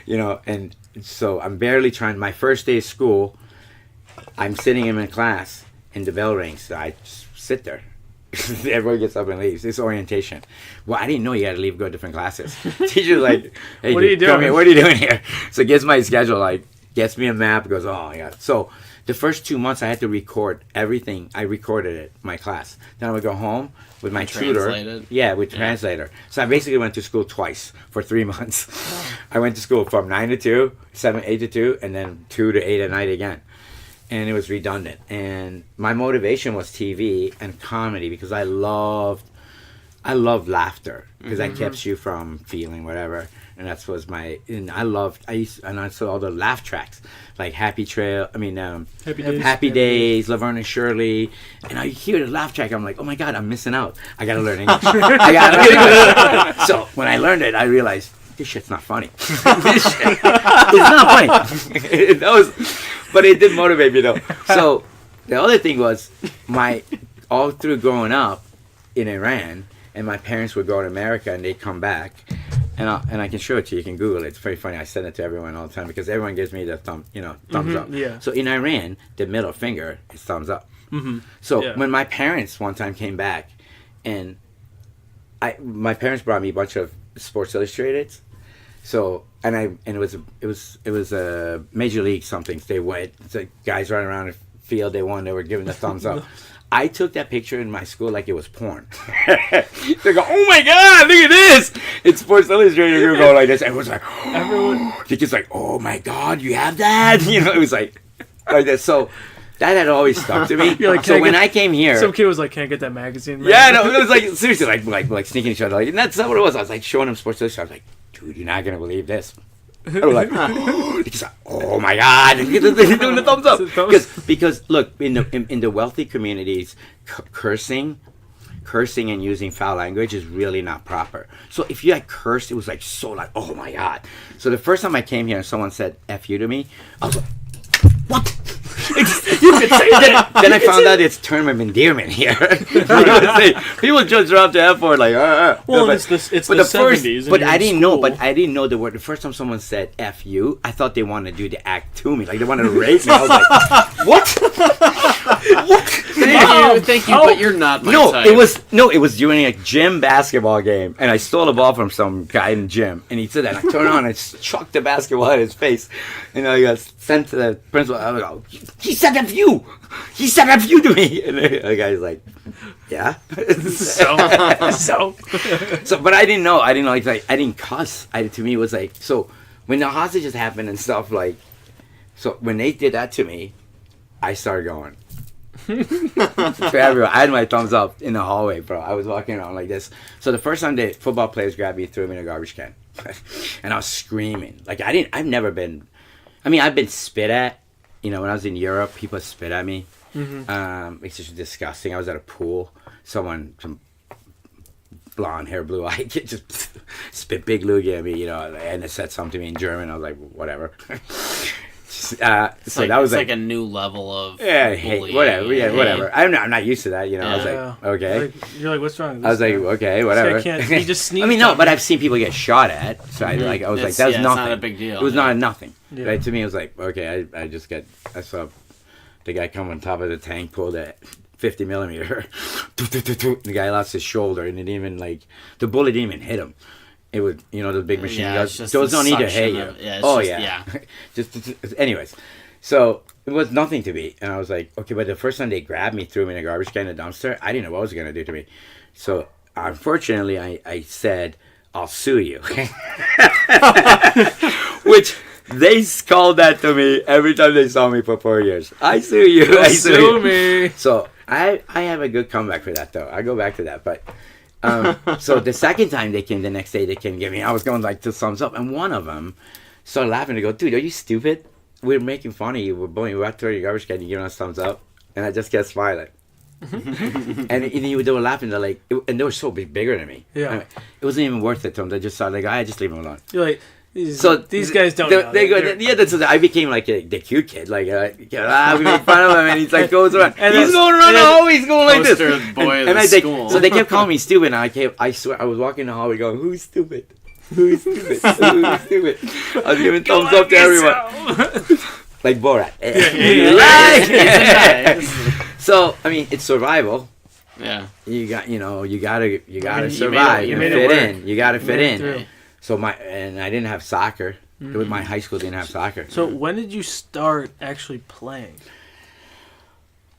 and so I'm barely trying. My first day of school, I'm sitting in class, and the bell rings. So I just sit there. Everyone gets up and leaves. It's orientation. Well, I didn't know you had to leave, go to different classes. Teacher's like, hey, what are you doing? Come here. What are you doing here? So gets my schedule, gets me a map, goes, oh, my God. So the first 2 months, I had to record everything. I recorded it, my class. Then I would go home with my tutor. Yeah, with translator. So I basically went to school twice for 3 months. I went to school from 9 to 2, 8 to 2, and then 2 to 8 at night again. And it was redundant. And my motivation was TV and comedy because I loved laughter because that keeps you from feeling whatever. And I saw all the laugh tracks like Happy Days, Laverne and Shirley, and I hear the laugh track. I'm like, oh my God, I'm missing out. I gotta learn English. So when I learned it, I realized this shit's not funny. This shit is not funny. But it did motivate me though. So the other thing was all through growing up in Iran, and my parents would go to America and they'd come back. And I can show it to you. You can Google it. It's very funny. I send it to everyone all the time because everyone gives me the thumbs up. Yeah. So in Iran, the middle finger is thumbs up. So when my parents one time came back, and my parents brought me a bunch of Sports Illustrated. So it was a Major League something. They went. The guys running around the field. They won. They were giving the thumbs up. I took that picture in my school like it was porn. They go, oh my God, look at this. It's Sports Illustrated. You go like this. Everyone's like, oh. The kid's like, oh my God, you have that? It was like that. So that had always stuck to me. So when I came here. Some kid was like, can I get that magazine? Yeah, no, it was like, seriously, like sneaking each other. And that's not what it was. I was like showing him Sports Illustrated. I was like, dude, you're not going to believe this. I was like, oh my God, doing the thumbs up. Because look, in the wealthy communities, cursing and using foul language is really not proper. So if you cursed, it was oh my God. So the first time I came here and someone said F you to me, I was like, what? You could say that. Then I found out it's term of endearment here. People just drop the F word like. Well, No, it's the but the first, 70s. but I didn't know. But I didn't know the word. The first time someone said "f you," I thought they wanted to do the act to me, like they wanted to rape me. I was like, "What? What?" Thank you, but you're not my type. It was during a gym basketball game, and I stole a ball from some guy in the gym, and he said that. And I turned around and chucked the basketball at his face, and I got sent to the principal. I was like, "He said "f you." He said "f you" to me, and the guy's like, "Yeah." So, but I didn't know. I didn't know. Like, I didn't cuss. To me, it was like, so when the hostages happened and stuff, like, so when they did that to me, I started going. For everyone, I had my thumbs up in the hallway, bro. I was walking around like this. So the first time the football players grabbed me, threw me in a garbage can, and I was screaming. Like I've never been. I mean, I've been spit at. You know, when I was in Europe, people spit at me. Mm-hmm. It's just disgusting. I was at a pool. Some blonde hair, blue eye kid just spit big loogie at me, you know, and it said something to me in German. I was like, whatever. So like, that was like a new level of hey, whatever. Yeah, whatever. I'm not used to that, you know. I was like, okay. You're like, what's wrong with this I was like, guy? okay, whatever. He just sneezed. I mean, no, but I've seen people get shot at, so I was like, that was nothing. It's not a big deal. It was not a nothing. Yeah. Right? To me, it was like, okay, I saw the guy come on top of the tank, pulled that 50 millimeter. The guy lost his shoulder, and it didn't even the bullet didn't even hit him. It would, you know, the big machine guns. Those don't need to hit you. Just anyways. So it was nothing to me, and I was like, okay. But the first time they grabbed me, threw me in a garbage can in a dumpster, I didn't know what it was gonna do to me. So unfortunately, I said, "I'll sue you," which they called that to me every time they saw me for 4 years. I sue you. I sue me. So I have a good comeback for that though. I go back to that, but. So the second time they came, the next day they came get me. I was going like 2 thumbs up, and one of them started laughing and go, "Dude, are you stupid? We're making fun of you. We're bullying you. We're throwing your garbage can. You giving us thumbs up?" And I just kept smiling. And they were laughing. They're like, and they were so bigger than me. Yeah, I mean, it wasn't even worth it to them. They just started like, "I just leave them alone." You're like. These guys don't. I became like the cute kid, like we make fun of him, and he's like goes around. And he's going around the hallway, he's going like this. Boy And school. so they kept calling me stupid, and I swear I was walking the hallway going, "Who's stupid? Who's stupid? Who's stupid?" I was giving thumbs up to everyone, like Borat. So I mean, it's survival. Yeah, you gotta survive. You fit in. You gotta fit in. So I didn't have soccer. Mm-hmm. My high school didn't have soccer. So when did you start actually playing?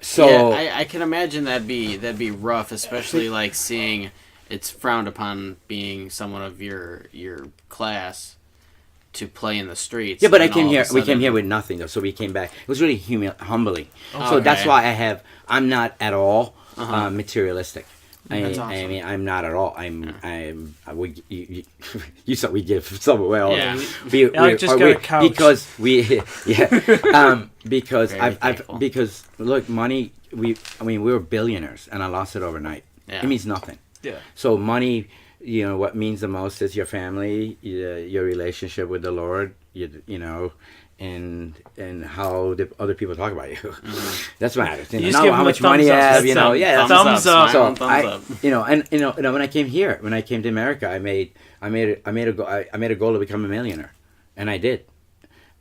So yeah, I can imagine that'd be rough, especially like seeing it's frowned upon being someone of your class to play in the streets. Yeah, but I came here. We came here with nothing though, so we came back. It was really humbling. So that's why I'm not at all materialistic. Awesome. I mean, I'm not at all. You saw we give some away all. Yeah. Alec just got a couch. Because look, money. We were billionaires, and I lost it overnight. Yeah. It means nothing. Yeah. So money, what means the most is your family, your relationship with the Lord. You know. And how the other people talk about you. Mm-hmm. That's what matters. Not how much money you have. Thumbs up. So when I came here, when I came to America, I made a goal to become a millionaire, and I did.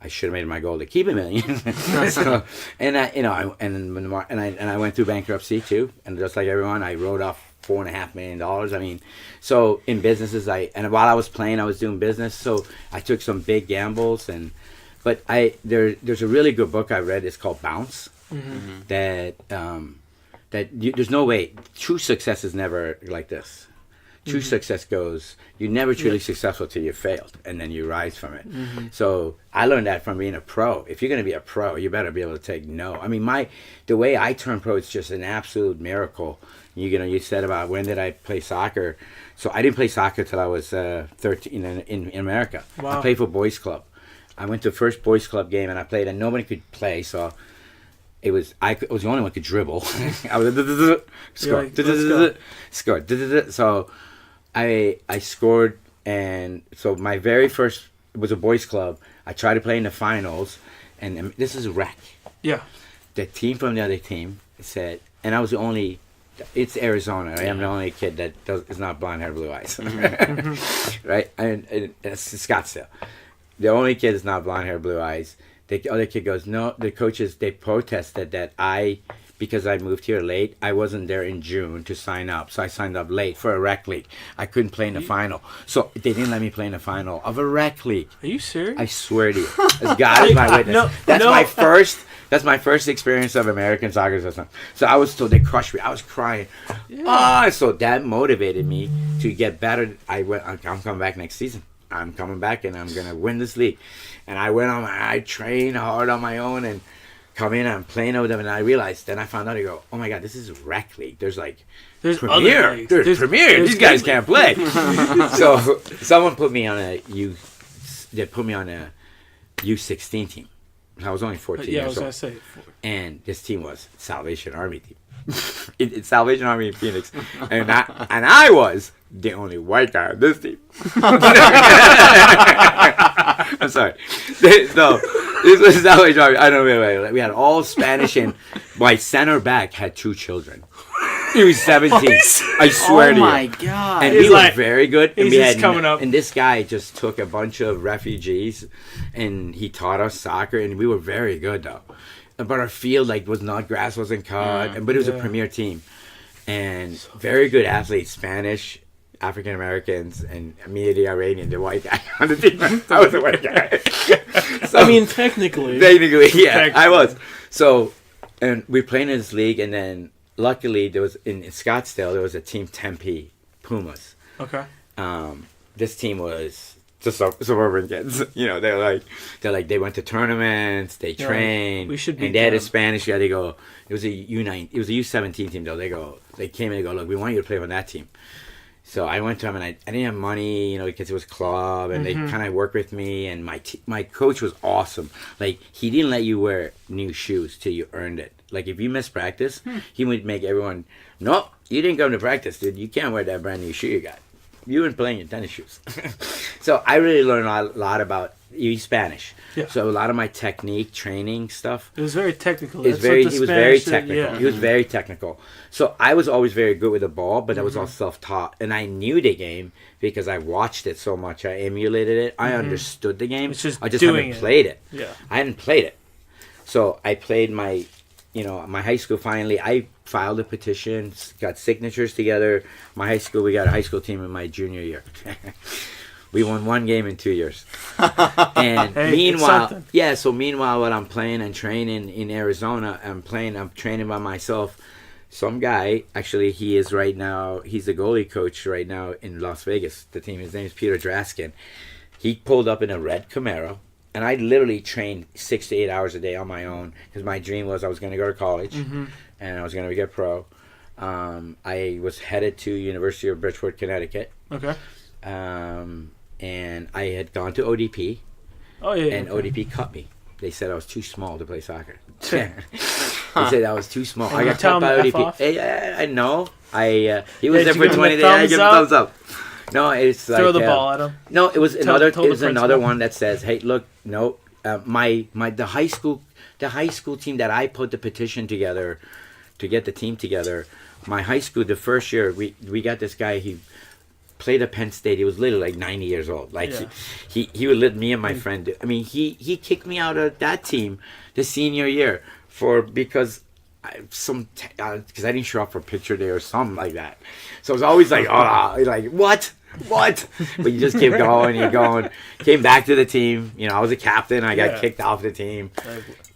I should have made my goal to keep a million. So, I went through bankruptcy too, and just like everyone, I wrote off $4.5 million. I mean, so in businesses, while I was playing, I was doing business. So I took some big gambles But there's a really good book I read. It's called Bounce. Mm-hmm. There's no way. True success is never like this. True success goes, you're never truly successful till you failed, and then you rise from it. Mm-hmm. So I learned that from being a pro. If you're going to be a pro, you better be able to take no. I mean, the way I turned pro is just an absolute miracle. You said about when did I play soccer. So I didn't play soccer till I was 13 in America. Wow. I played for boys club. I went to the first boys club game and I played, and nobody could play, so I was the only one who could dribble. I was scored. So I scored, and so my very first, it was a boys club. I tried to play in the finals, and this is rec. Yeah. the team from the other team said, and I was the only. It's Arizona. Right? I'm the only kid that is not blonde hair, blue eyes, right? And it's Scottsdale. The only kid is not blonde hair, blue eyes. The other kid goes, no. The coaches, they protested that because I moved here late, I wasn't there in June to sign up. So I signed up late for a rec league. I couldn't play in the final. So they didn't let me play in the final of a rec league. Are you serious? I swear to you. As God is my witness. That's my first experience of American soccer system. So I was told they crushed me. I was crying. Yeah. So that motivated me to get better. I'm coming back next season. I'm coming back and I'm gonna win this league. And I trained hard on my own and come in and I'm playing with them, and I realized, then I found out, I go, oh my God, this is rec league. There's Premier. There's Premier. These guys can't play. So someone put me on a U16 team. I was only 14 years old. Yeah, I was going to say. And this team was Salvation Army team. It's Salvation Army in Phoenix. And I was the only white guy on this team. I'm sorry. No, this was Salvation Army. I don't know. We had all Spanish, and my center back had 2 children. He was 17. I swear to you. Oh my God. And we were very good. And He's just coming up. And this guy just took a bunch of refugees and he taught us soccer, and we were very good though. But our field grass wasn't cut, but it was a premier team. And very good athletes, Spanish, African Americans, and me, the Iranian, the white guy on the team. I was the white guy. So, I mean, technically, yeah, I was. So, and we played in this league, and then luckily there was in Scottsdale there was a team, Tempe Pumas. Okay. This team was just suburban kids. You know, they're like they went to tournaments, they trained, and they had a Spanish guy. They go, it was a U9, it was a U17 team though. They came in and go, look, we want you to play on that team. So I went to them, and I didn't have money, because it was club, and they kind of worked with me, and my coach was awesome. Like, he didn't let you wear new shoes till you earned it. Like, if you missed practice, he would make everyone, no, you didn't come to practice, dude. You can't wear that brand new shoe you got. You weren't playing in tennis shoes. So I really learned a lot about Spanish. Yeah. So a lot of my technique, training stuff. It was very technical. He was very technical. Yeah. He was very technical. So I was always very good with the ball, but that was all self-taught. And I knew the game because I watched it so much. I emulated it. I understood the game. I just haven't played it. Yeah. I hadn't played it. So I played my high school. Finally, I filed a petition, got signatures together. My high school, we got a high school team in my junior year. We won 1 game in 2 years. And meanwhile, while I'm playing and training in Arizona, I'm training by myself. Some guy, actually, he's the goalie coach right now in Las Vegas. His name is Peter Draskin. He pulled up in a red Camaro. And I literally trained 6 to 8 hours a day on my own, because my dream was I was going to go to college and I was going to get pro. I was headed to University of Bridgeport, Connecticut. Okay. And I had gone to ODP. Oh, yeah. And ODP cut me. They said I was too small to play soccer. They said I was too small. I got cut by ODP. I know. He was there for 20 days. I give him a thumbs up. No, it's like throw the ball at him. No, it was another one that says, "Hey, look, no, the high school team that I put the petition together to get the team together. My high school, the first year, we got this guy. He played at Penn State. He was literally like 90 years old. Like he would let me and my friend. I mean, he kicked me out of that team the senior year because I didn't show up for picture day or something like that. So it was always like, what? But you just keep going, Came back to the team. I was a captain. I got kicked off the team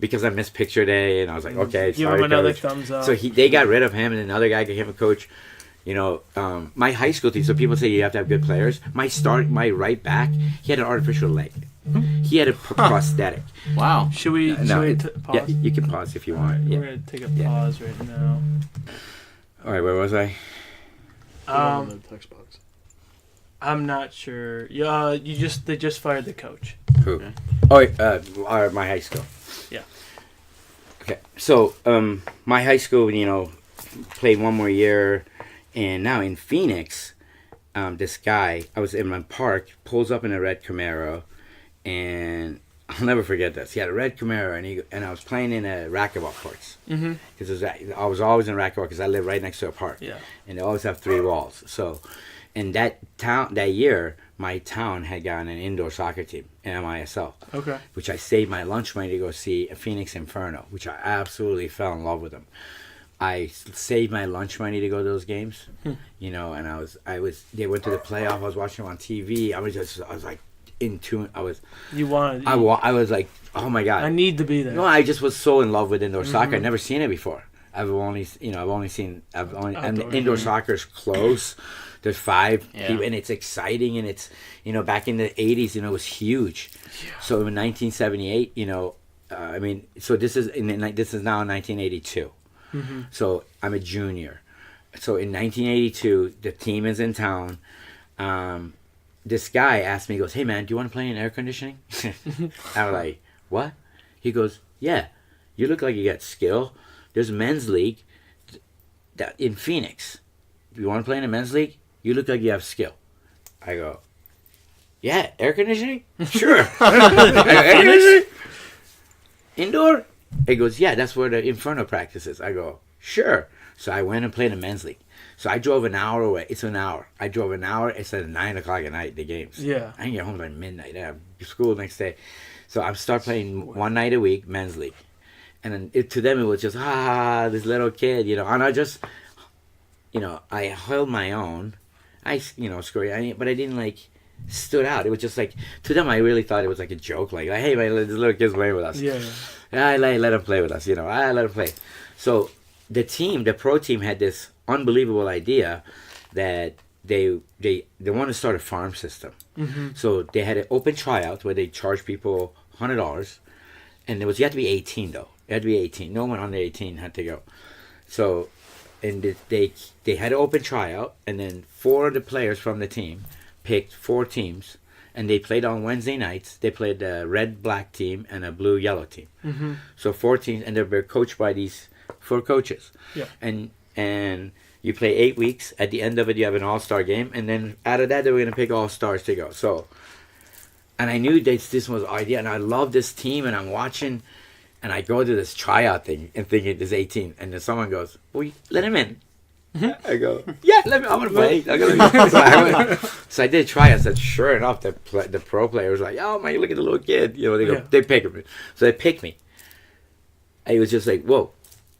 because I missed picture day, and I was like, okay, give him another thumbs up. So they got rid of him, and another guy became a coach. My high school team. So people say you have to have good players. My right back, he had an artificial leg. He had a prosthetic. Wow. Should we pause? Yeah, you can pause if you want. We're going to take a pause right now. All right, where was I? The text box. I'm not sure. They just fired the coach. Who? Okay. Oh, my high school. Yeah. Okay. So, my high school, played 1 more year, and now in Phoenix, this guy, I was in my park, pulls up in a red Camaro, and I'll never forget this. He had a red Camaro, and I was playing in a racquetball courts. Because I was always in racquetball because I live right next to a park. Yeah. And they always have 3 walls. So, in that year, my town had gotten an indoor soccer team, an MISL. Okay. Which I saved my lunch money to go see a Phoenix Inferno, which I absolutely fell in love with them. I saved my lunch money to go to those games, you know, and they went to the playoff. I was watching them on TV. I was like in tune. I was like, oh my God. I need to be there. No, I just was so in love with indoor soccer. I'd never seen it before. And indoor soccer's close. There's 5 people, and it's exciting, and it's, you know, back in the 80s, you know, it was huge. Yeah. So in 1978, you know, so this is now 1982. So I'm a junior. So in 1982, the team is in town. This guy asked me, he goes, "Hey man, do you want to play in air conditioning?" I was like, "What?" He goes, "Yeah, you look like you got skill. There's a men's league in Phoenix. Do you want to play in a men's league? You look like you have skill." I go, "Yeah, air conditioning? Sure." Air conditioning? Indoor? He goes, "Yeah, that's where the Inferno practices." I go, "Sure." So I went and played in a men's league. So I drove an hour away. It's an hour. I drove an hour. It's at 9 o'clock at night, the games. Yeah. I can get home by midnight. I have school the next day. So I start playing one night a week, men's league. And then to them, it was just, this little kid, you know. And I just, you know, I held my own. I, you know, scored, but I didn't, like, stood out. It was just like, to them, I really thought it was like a joke. Like, hey, this little kid's playing with us. Yeah. I let him play with us, you know. I let him play. So the pro team had this unbelievable idea that they want to start a farm system. So they had an open tryout where they charge people $100, and you had to be 18 though. You had to be 18. No one under 18 had to go. So, and they had an open tryout, and then 4 of the players from the team picked 4 teams, and they played on Wednesday nights. They played a red-black team and a blue-yellow team. So 4 teams, and they were coached by these 4 coaches. Yeah. And you play 8 weeks. At the end of it, you have an all-star game, and then out of that, they were going to pick all-stars to go. So, and I knew that this was the idea, and I love this team, and I'm watching, and I go to this tryout thing and thinking it's 18, and then someone goes, "Well, let him in." I go, "Yeah, I want to play." So I did try. I said, sure enough, the pro player was like, "Oh man, look at the little kid." You know, they pick him. So they picked me. I was just like, whoa.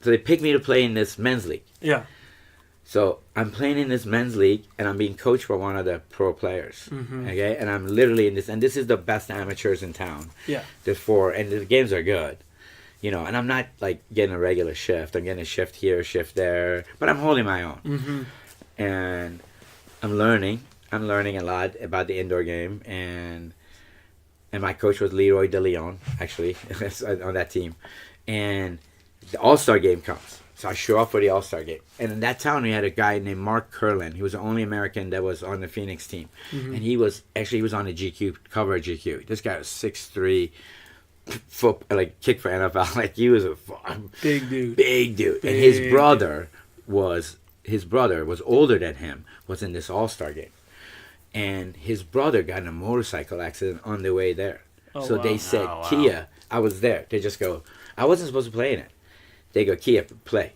So they picked me to play in this men's league. Yeah. So I'm playing in this men's league, and I'm being coached by one of the pro players. Okay, and I'm literally in this, and this is the best amateurs in town. Yeah. There's 4, and the games are good. You know, and I'm not like getting a regular shift. I'm getting a shift here, a shift there, but I'm holding my own. And I'm learning a lot about the indoor game, and my coach was Leroy DeLeon, actually, on that team. And the All-Star game comes, so I show up for the All-Star game. And in that town, we had a guy named Mark Curlin. He was the only American that was on the Phoenix team, and he was on the GQ cover of GQ. This guy was 6'3". Kick for NFL. Like, he was a big dude. And his brother was older than him, was in this all-star game, and his brother got in a motorcycle accident on the way there. They said, "Kia," I was there. They just go, I wasn't supposed to play in it. They go, "Kia, play."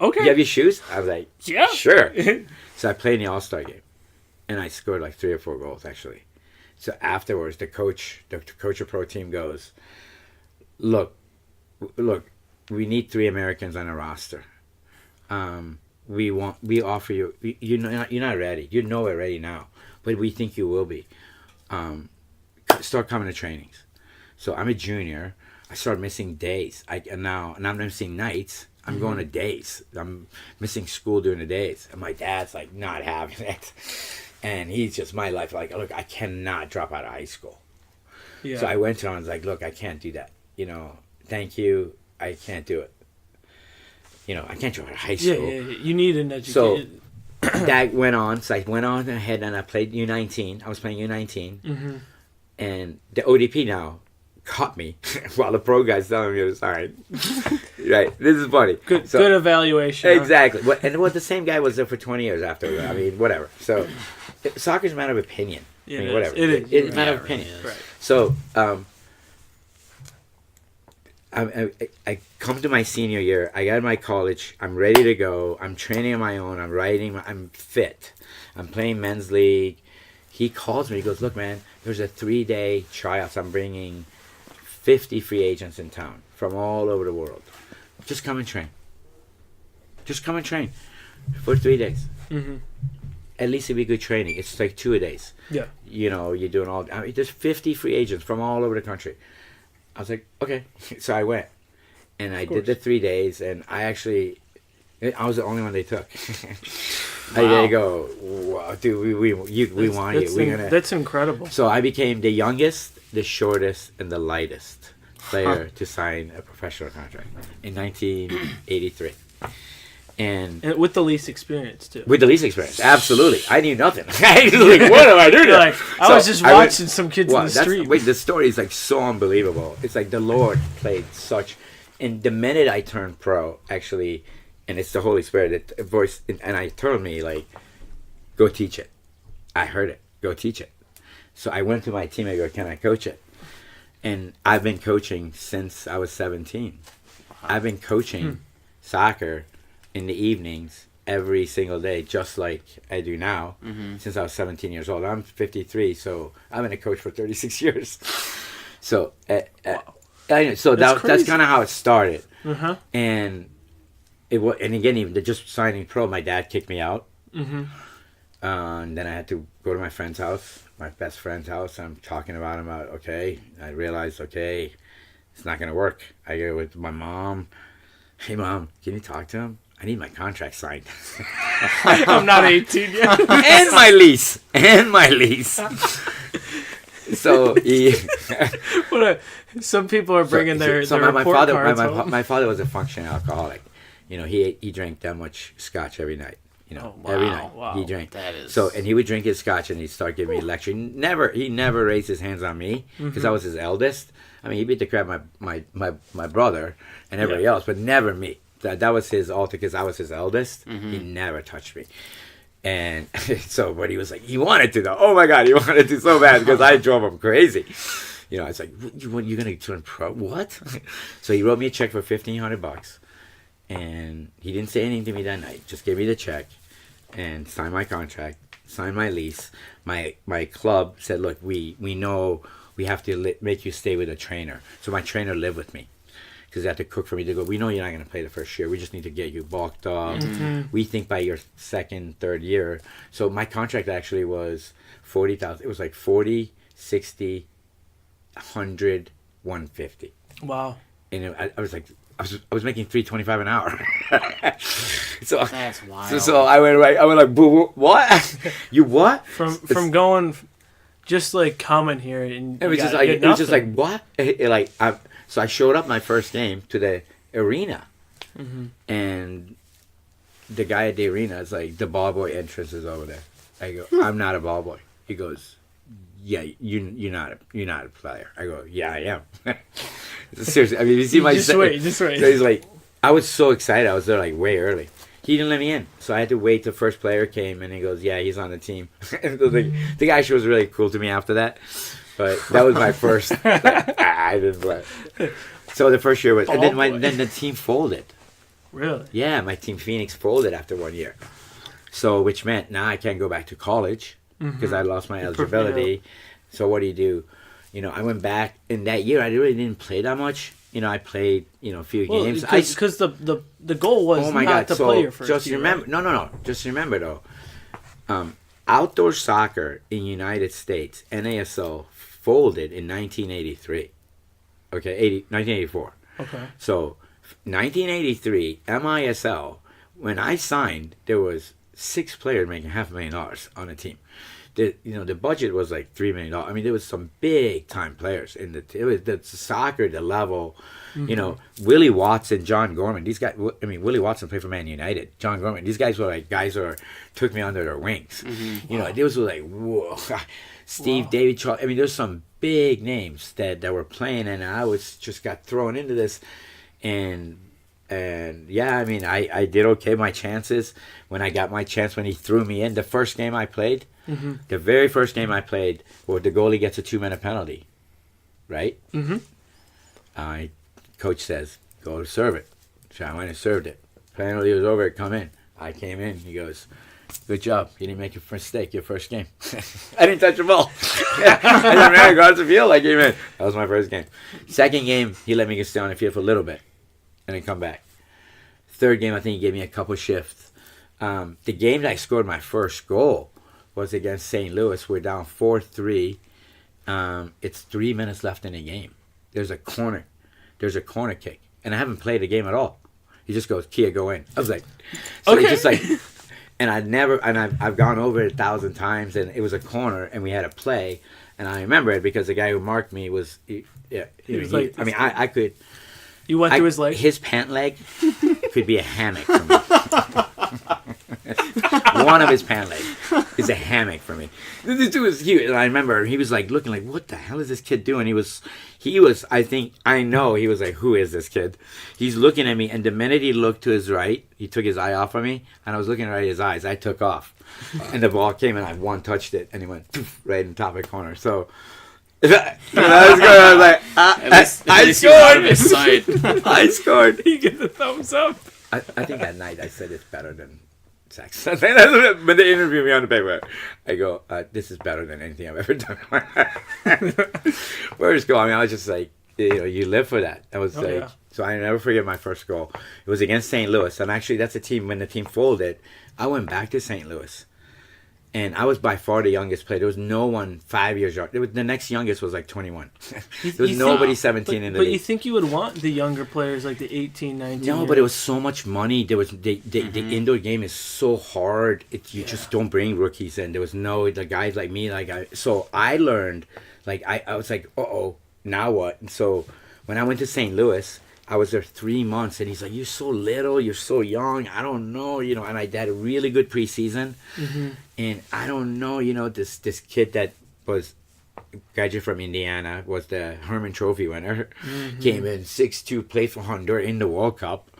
Okay. You have your shoes? I was like, yeah, sure. So I played in the all-star game, and I scored like 3 or 4 goals actually. So afterwards, the coach of pro team goes, look, we need 3 Americans on a roster. We offer you, you're not ready. You're nowhere ready now, but we think you will be. Start coming to trainings. So I'm a junior. I start missing days. And I'm missing nights. I'm going to days. I'm missing school during the days. And my dad's like not having it. And he's just my life. Like, look, I cannot drop out of high school. Yeah. So I went to him and was like, look, I can't do that. You know, thank you. I can't do it. You know, I can't drop out of high school. Yeah. You need an education. So that went on. So I went on ahead and I played U19. I was playing U19. And the ODP now caught me while the pro guy's telling me to sign. Right. This is funny. Good evaluation. Exactly. Huh? And the same guy was there for 20 years after that. I mean, whatever. So soccer's a matter of opinion. Yeah, I mean, whatever. It's a matter of opinion. Right. So I come to my senior year. I got my college. I'm ready to go. I'm training on my own. I'm writing. I'm fit. I'm playing men's league. He calls me. He goes, look, man, there's a 3-day tryouts. I'm bringing 50 free agents in town from all over the world. Just come and train. Just come and train for 3 days. Mm-hmm. At least it'd be good training. It's like 2 days. Yeah. You know, you're doing all. I mean, there's 50 free agents from all over the country. I was like, okay. So I went, and I did the 3 days, and I was the only one they took. Wow. They go, wow, dude, we want you. We're gonna. That's incredible. So I became the youngest, the shortest, and the lightest player to sign a professional contract in 1983. And with the least experience too. With the least experience, absolutely. I knew nothing. I was like, what am I doing? Like, I was just watching some kids in the street. Wait, the story is like so unbelievable. It's like the Lord played such. And the minute I turned pro, actually, and it's the Holy Spirit that voice, and I told me like, go teach it. I heard it. Go teach it. So I went to my team. I go, can I coach it? And I've been coaching since I was 17. I've been coaching soccer in the evenings every single day, just like I do now, since I was 17 years old. I'm 53, so I've been a coach for 36 years. So, that's kind of how it started. Uh-huh. And and again, even just signing pro, my dad kicked me out. Mm-hmm. And then I had to go to my friend's house, my best friend's house. I'm talking about him. I realized, it's not gonna work. I go with my mom. Hey, Mom, can you talk to him? I need my contract signed. I'm not 18 yet. and my lease. So some people are bringing their my report father. cards home. My father was a functioning alcoholic. You know, he drank that much scotch every night. You know, every night he drank. That is and he would drink his scotch and he'd start giving me a lecture. He never raised his hands on me because I was his eldest. I mean, he beat the crap out of my brother and everybody else, but never me. That was his altar because I was his eldest. He never touched me. And so, but he was like, he wanted to though. Oh my God, he wanted to so bad because I drove him crazy. You know, it's like, you're going to turn pro? What? So he wrote me a check for $1,500. And he didn't say anything to me that night. Just gave me the check and signed my contract, signed my lease. My club said, look, we know we have to make you stay with a trainer. So my trainer lived with me because they had to cook for me. They go, we know you're not going to play the first year. We just need to get you bulked up. We think by your second, third year. So my contract actually was $40,000. It was like 40, 60, 100, 150. Wow. And I was like, I was making $3.25 an hour. So that's wild. So I went like, boo, what? You what? From going, just like coming here and it was just like what? So I showed up my first game to the arena, and the guy at the arena is like, the ball boy entrance is over there. I go, I'm not a ball boy. He goes, yeah, you're not a player. I go, yeah, I am. Seriously, I mean, you see my just wait. So he's like, I was so excited. I was there like way early. He didn't let me in, so I had to wait till first player came, and he goes, yeah, he's on the team. The guy was really cool to me after that, but that was my first. I didn't play. So the first year was, and then the team folded. Really? Yeah, my team Phoenix folded after 1 year. So which meant now I can't go back to college because I lost my eligibility. So what do you do? You know, I went back in that year. I really didn't play that much. You know, I played a few games. Because the goal was not to play your first just year. Remember, right? no. Just remember though, outdoor soccer in United States, NASL folded in 1983. Okay, 1984. Okay. So 1983 MISL, when I signed, there was 6 players making $500,000 on a team. The budget was like $3 million. I mean, there was some big time players in it was the soccer, the level. You know, Willie Watson, John Gorman. These guys. I mean, Willie Watson played for Man United. John Gorman. These guys were like guys who took me under their wings. You know, those were like whoa. Steve, David, Charles. I mean, there's some big names that were playing, and I was just got thrown into this, and yeah, I mean, I did okay. My chances when I got my chance when he threw me in the first game I played. The very first game I played, where the goalie gets a 2-minute penalty, right? Mm-hmm. Coach says, go serve it. So I went and served it. Penalty was over. Come in. I came in. He goes, good job. You didn't make your mistake your first game. I didn't touch the ball. I said, man, across the field, I came in. That was my first game. Second game, he let me stay on the field for a little bit and then come back. Third game, I think he gave me a couple shifts. The game that I scored my first goal was against St. Louis. We're down 4-3. It's 3 minutes left in the game. There's a corner kick. And I haven't played the game at all. He just goes, Kia, go in. I was like, so okay. he just like, and I've gone over it 1,000 times, and it was a corner, and we had a play, and I remember it because the guy who marked me was, I could. You went through his leg? His pant leg could be a hammock for me. One of his pant legs is a hammock for me. This dude was huge. And I remember he was like looking like, what the hell is this kid doing? He was, I know he was like, who is this kid? He's looking at me, and the minute he looked to his right, he took his eye off of me, and I was looking right at his eyes. I took off. And the ball came, and I one-touched it, and he went poof, right in the top of the corner. So, I was like, I scored. His sight. I scored. You get the thumbs up. I think that night I said it's better than sex. But they interviewed me on the paper. I go, this is better than anything I've ever done in my life. First goal, I mean, I was just like, you live for that. I was so I never forget my first goal. It was against St. Louis, and actually that's a team, when the team folded, I went back to St. Louis. And I was by far the youngest player. There was no one 5 years young. The next youngest was like 21. There was nobody 17 in the league. But you think you would want the younger players, like the 18, 19? No, but it was so much money. There was the indoor game is so hard. You just don't bring rookies in. There was the guys like me. So I learned, I was like, now what? And so when I went to St. Louis, I was there 3 months, and he's like, you're so little, you're so young, I don't know, and I had a really good preseason, and I don't know, this kid that was graduate from Indiana, was the Herman Trophy winner, came in 6'2", played for Honduras in the World Cup,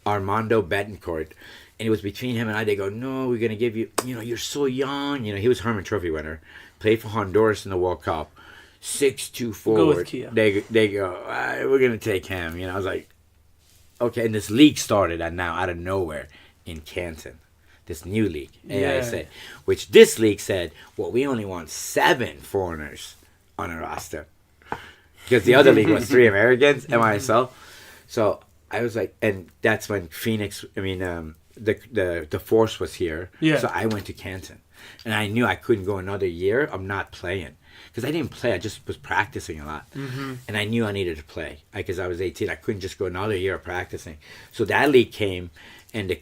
Armando Betancourt, and it was between him and I. They go, no, we're going to give you, you're so young, he was Herman Trophy winner, played for Honduras in the World Cup, 6'2" forward. Go with Kia. They go, we're gonna take him. I was like, okay. And this league started out of nowhere in Canton, this new league, AISA, which this league said, well, we only want 7 foreigners on a roster, because the other league was 3 Americans and myself. So I was like, and that's when Phoenix. The Force was here. Yeah. So I went to Canton, and I knew I couldn't go another year of not playing. Because I didn't play, I just was practicing a lot. And I knew I needed to play. Because I was 18, I couldn't just go another year of practicing. So that league came, and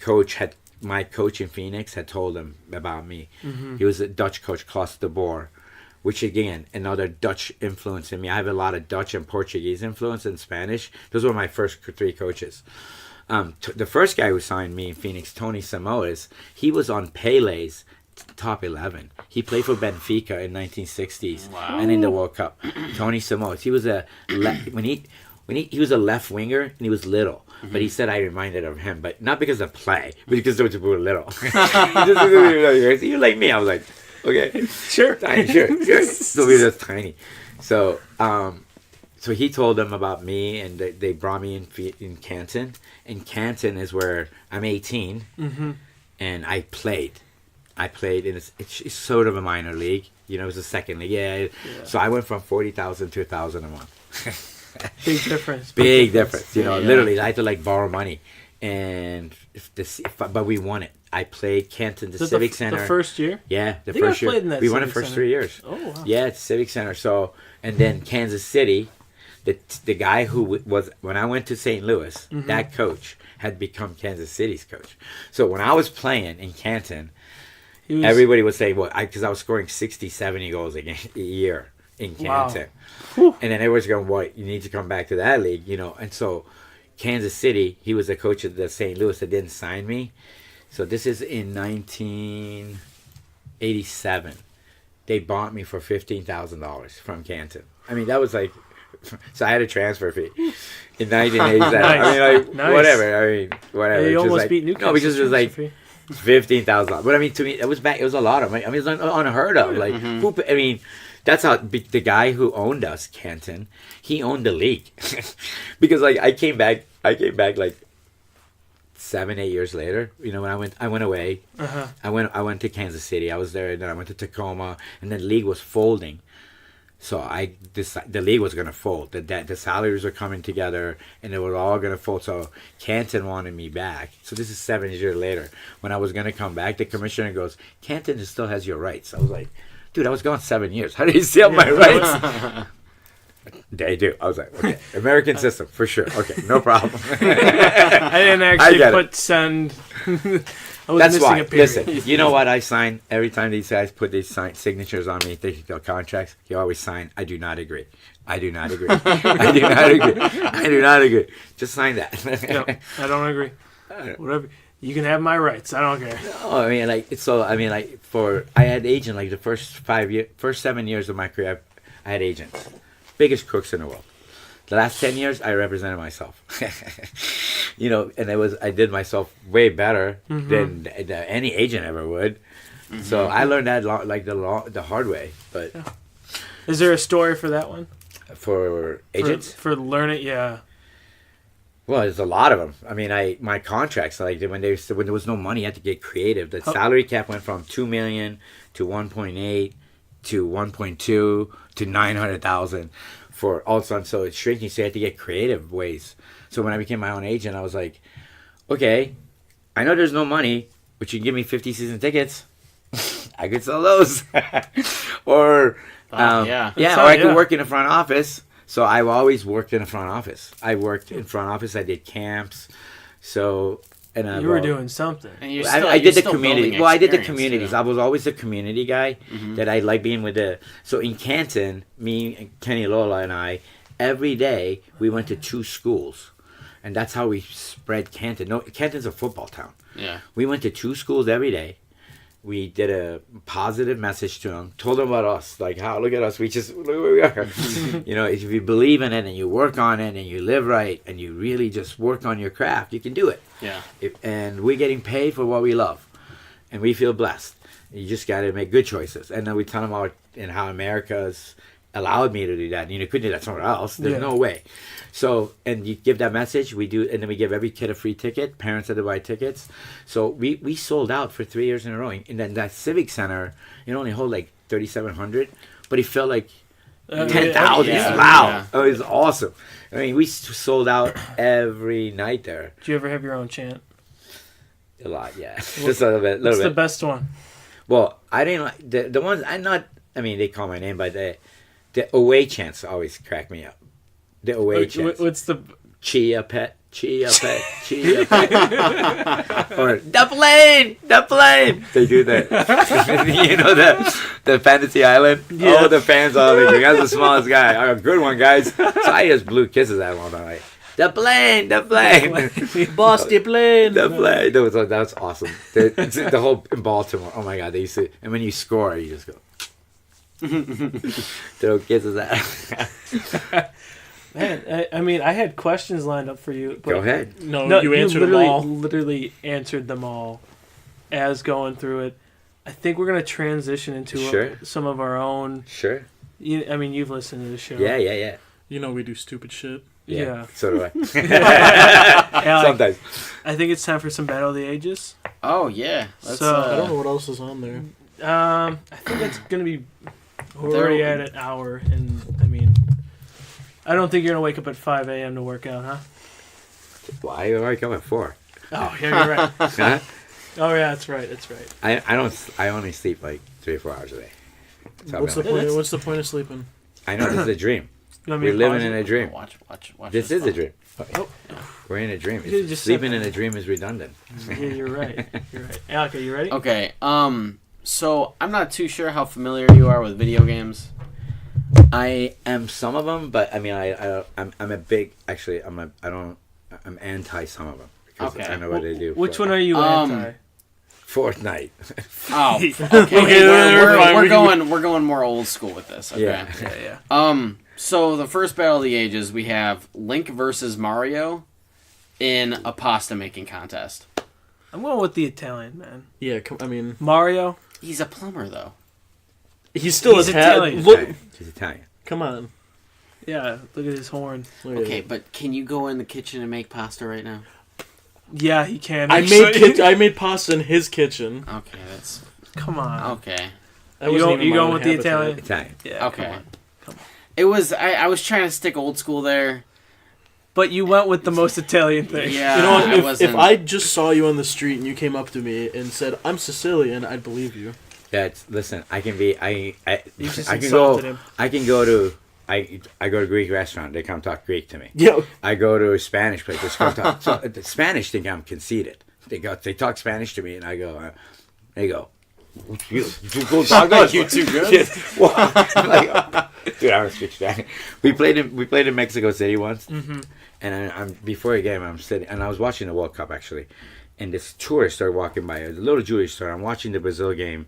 my coach in Phoenix had told him about me. He was a Dutch coach, Klaus de Boer, which again, another Dutch influence in me. I have a lot of Dutch and Portuguese influence and Spanish. Those were my first 3 coaches. The first guy who signed me in Phoenix, Tony Samoas, he was on Pele's top 11. He played for Benfica in 1960s and in the World Cup. Tony Samoas. He was he was a left winger, and he was little. But he said I reminded of him, but not because of play, but because those people were little. You're like me. I was like, okay, sure. So we were just tiny. So he told them about me, and they brought me in Canton. And Canton is where I'm 18, and I played. In it's sort of a minor league. It was a second league. Yeah. So I went from 40,000 to 1,001. Big difference. Big difference. Literally, I had to borrow money, but we won it. I played Canton, the Civic Center. The first year? Yeah, the first year. We won the first 3 years. Oh, wow. Yeah, it's Civic Center. So, and then Kansas City, the guy who was, when I went to St. Louis, that coach had become Kansas City's coach. So when I was playing in Canton, everybody would say, well, because I was scoring 60, 70 goals a year in Canton. Wow. And then everyone's going, well, you need to come back to that league, And so Kansas City, he was the coach of the St. Louis that didn't sign me. So this is in 1987. They bought me for $15,000 from Canton. I mean, that was like, so I had a transfer fee in 1987. Nice. Whatever. You almost beat Newcastle. No, because it was like $15,000. But I mean, to me, it was back. It was a lot of money. I mean, it was unheard of. That's how the guy who owned us, Canton, he owned the league. Because like I came back like 7-8 years later. You know, when I went away. Uh-huh. I went to Kansas City. I was there, and then I went to Tacoma, and then the league was folding. So the league was gonna fold. The salaries were coming together, and they were all gonna fold. So Canton wanted me back. So this is 7 years later. When I was gonna come back, the commissioner goes, "Canton still has your rights." I was like, "Dude, I was gone 7 years. How do you steal my rights?" They do. I was like, "Okay, American system for sure. Okay, no problem." I didn't actually put send. I was That's missing why. a period. Listen, you know what I sign every time these guys put these signatures on me, their contracts. You always sign. I do not agree. I do not agree. I do not agree. I do not agree. Just sign that. No, I don't agree. Whatever. You can have my rights. I don't care. No, I mean, like, so, I mean, like, I had agent, like, the first 7 years of my career, I had agents. Biggest crooks in the world. The last 10 years, I represented myself. You know, and I did myself way better than any agent ever would. Mm-hmm. So I learned that, the hard way. But is there a story for that one? For agents? For learning, yeah. Well, there's a lot of them. I mean, my contracts, like when there was no money, I had to get creative. The salary cap went from $2 million to 1.8 to 1.2 to 900,000 for all of a sudden. So it's shrinking. So I had to get creative ways. So when I became my own agent, I was like, okay, I know there's no money, but you can give me 50 season tickets. I could sell those, or or I could work in the front office. So I've always worked in the front office. I worked in front office. I did camps. So you were doing something. And you're I did the community. Well, I did the experience, communities. too. I was always the community guy that I like being with the. So in Canton, me, and Kenny Lola, and I, every day we went to 2 schools, and that's how we spread Canton. No, Canton's a football town. Yeah. We went to 2 schools every day. We did a positive message to them, told them about us, like, how, look at us, look where we are. You know, if you believe in it and you work on it and you live right and you really just work on your craft, you can do it. Yeah. And we're getting paid for what we love. And we feel blessed. You just got to make good choices. And then we tell them about and how America's allowed me to do that. You know, couldn't do that somewhere else. There's no way. So, and you give that message, we do, and then we give every kid a free ticket. Parents had to buy tickets. So we sold out for 3 years in a row. And then that Civic Center, it only hold like 3,700, but it felt like 10,000. Yeah. It's loud. Yeah. Oh, it was awesome. I mean, we sold out every night there. Did you ever have your own chant? A lot, yeah. Just a little bit. What's the best one? Well, I didn't like the ones. They call my name, but the away chants always crack me up. The away chants. What's the Chia pet, chia pet, chia pet. Or the plane. They do that. You know the Fantasy Island. Yeah. Oh, the fans all like, that's the smallest guy. A good one, guys. So I just blew kisses at him all night. The plane. Boss, the plane. The plane. That was awesome. The whole in Baltimore. Oh my God, they used to. And when you score, you just go. Throw kisses at. Man, I mean, I had questions lined up for you. But Go ahead. No, you answered them all. Literally answered them all as going through it. I think we're gonna transition into some of our own. Sure. I mean, you've listened to the show. Yeah. You know we do stupid shit. Yeah. So do I. Alec, Sometimes. I think it's time for some Battle of the Ages. Oh yeah. I don't know what else is on there. I think it's gonna be. We're already at an hour, and I mean, I don't think you're gonna wake up at 5 a.m. to work out, huh? Why do I come at 4? Oh, yeah, you're right. Huh? Oh yeah, that's right. That's right. I only sleep like 3 or 4 hours a day. What's the point? What's the point of sleeping? I know this is a dream. You want me We're to living pause in it? a dream. Watch. This is a dream. Oh. We're in a dream. You could've just said Sleeping that. in a dream is redundant. Yeah, you're right. You're right. Alec, are you ready? Okay. So I'm not too sure how familiar you are with video games. I am some of them, but I mean, I'm a big. Actually, I'm anti some of them because Okay. I know what they do. Which for one are you anti? Fortnite. Oh, okay. Okay, we're fine. We're going more old school with this. Okay. Yeah. So the first Battle of the Ages, we have Link versus Mario in a pasta making contest. I'm going with the Italian man. Yeah, I mean, Mario. He's a plumber though. He's still He's Italian. Italian. Look, She's Italian. come on. Yeah, look at his horn. Look at Okay, it. but can you go in the kitchen and make pasta right now? Yeah, he can. I actually. made pasta in his kitchen. Okay, that's Come on. okay. That You wasn't go- even you my going own with the habitat. Italian? Italian. Yeah. Okay. Come on. It was I was trying to stick old school there. But you went with the most Italian thing. Yeah, You know I what? If wasn't. I just saw you on the street and you came up to me and said, "I'm Sicilian," I'd believe you. Listen, I can be You just I can insulted go him. I can go to I go to Greek restaurant, they come talk Greek to me. Yeah. I go to a Spanish place, they come talk. So the Spanish think I'm conceited. They talk Spanish to me and I go they go, you go talk to us. You too good? Well, dude, I don't speak Spanish. We played in Mexico City once, and I'm before a game I'm sitting and I was watching the World Cup actually, and this tourist started walking by a little Jewish store. I'm watching the Brazil game,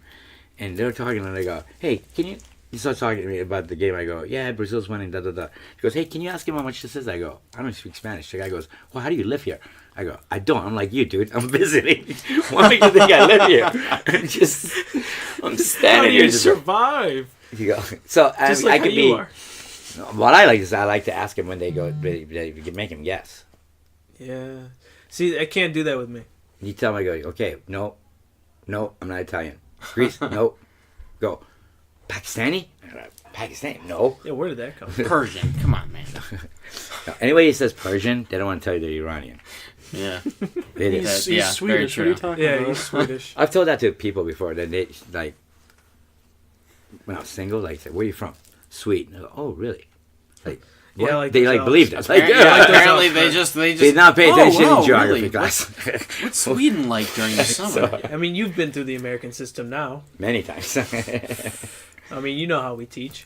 and they're talking and they go, "Hey, can you?" He starts talking to me about the game. I go, "Yeah, Brazil's winning." Da da da. He goes, "Hey, can you ask him how much this is?" I go, "I don't speak Spanish." The guy goes, "Well, how do you live here?" I go, "I don't." I'm like, "You, dude, I'm visiting. Why do you think I live here?" I'm How standing do here. you Just survive? you go. So Just I like how could you be. are. What I like is I like to ask him when they go. They make him guess. Yeah. See, I can't do that with me. You tell him, I go, "Okay, no, I'm not Italian. Greece, no, go. Pakistani, Pakistani, no." Yeah, where did that come from? Persian. Come on, man. No. Anybody who says Persian, they don't want to tell you they're Iranian. Yeah. It is. That- He's yeah, Swedish. What very are you true. talking Yeah, about? he's Swedish. I've told that to people before. That they like when I was single, like, say, "Where are you from?" Sweden. I go, "Oh, really?" Like, Yeah, what? like they those like elves. believed us. Like, Apparently, yeah. apparently they just Did not pay Oh, attention wow, in geography really? class. What's Sweden like during the summer? I mean, you've been through the American system now. Many times. I mean, you know how we teach.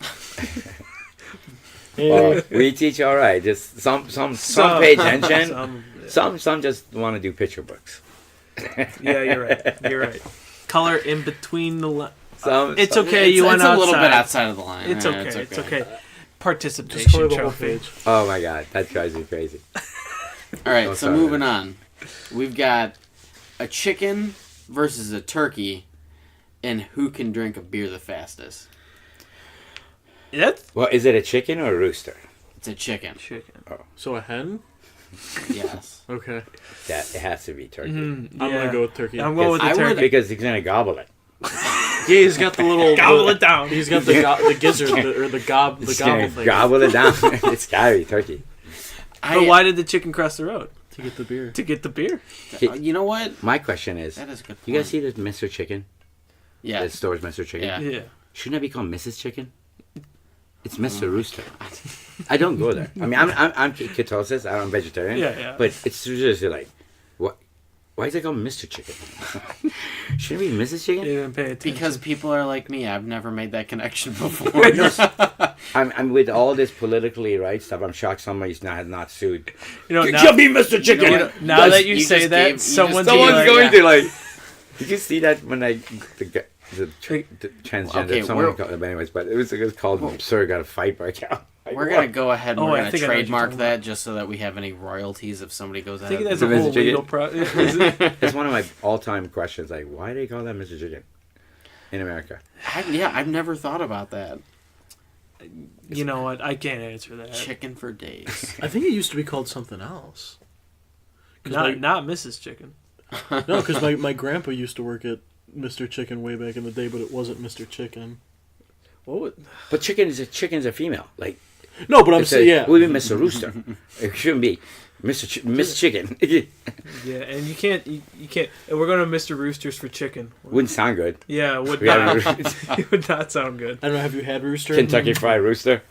Well, we teach all right. Just some pay attention. Some, Some just want to do picture books. yeah, you're right. You're right. Color in between the lines. It's some- okay. You went it's a little bit outside. outside of the line. It's Yeah, okay. It's okay. Just Participation color the whole trophy. page. Oh my god, that drives me crazy. All right, Oh, so sorry. moving on. We've got a chicken versus a turkey, and who can drink a beer the fastest? That's Well, is it a chicken or a rooster? It's a chicken. chicken. So a hen? Yes. Okay. That it has to be turkey. Mm, I'm yeah. gonna go with turkey. I'm going with the I would- turkey. Because he's gonna gobble it. Yeah, he's got the little. Gobble it down. He's got the gizzard or the He's gobble gonna thing gobble it down. It's gotta be turkey. But why did the chicken cross the road? to get the beer. To get the beer. You know what? My question is, That is a good. you guys point. see this Mr. Chicken? Yeah. The store's Mr. Chicken? Yeah. Yeah. Shouldn't it be called Mrs. Chicken? It's Mr. Rooster. I don't go there. I mean, I'm ketosis. I'm vegetarian. Yeah, yeah. But it's just like, what? Why is it called Mr. Chicken? Shouldn't it be Mrs. They Chicken? didn't pay attention. Because people are like me. I've never made that connection before. I'm with all this politically right stuff. I'm shocked somebody's not sued. you know, You now, should be Mr. Chicken. you know, now that you you say just that, gave- you someone's, just- Someone's Yeah, going yeah. to like. Did you see that when the transgender? Okay, someone we're- called, anyways, but it was called absurd. Got a fight break out. Like, We're what? gonna go ahead and Oh, we're I gonna think I know what you're trademark talking that just so that we have any royalties if somebody goes I ahead. think that's Is a it whole Mr. Chicken? legal process. It's one of my all-time questions. Like, why do they call that Mr. Chicken in America? I've never thought about that. You know what? I can't answer that. Chicken for days. I think it used to be called something else. Not Mrs. Chicken. No, because my grandpa used to work at Mr. Chicken way back in the day, but it wasn't Mr. Chicken. What would, But chicken's a female. Like, No, but I'm it's saying, yeah. we be Mr. Rooster. It shouldn't be Miss Chicken. yeah, and you can't. And we're going to Mr. Roosters for chicken. Wouldn't sound good. Yeah, it would We gotta not. be It would not sound good. I don't know, have you had rooster? Kentucky Fried Rooster.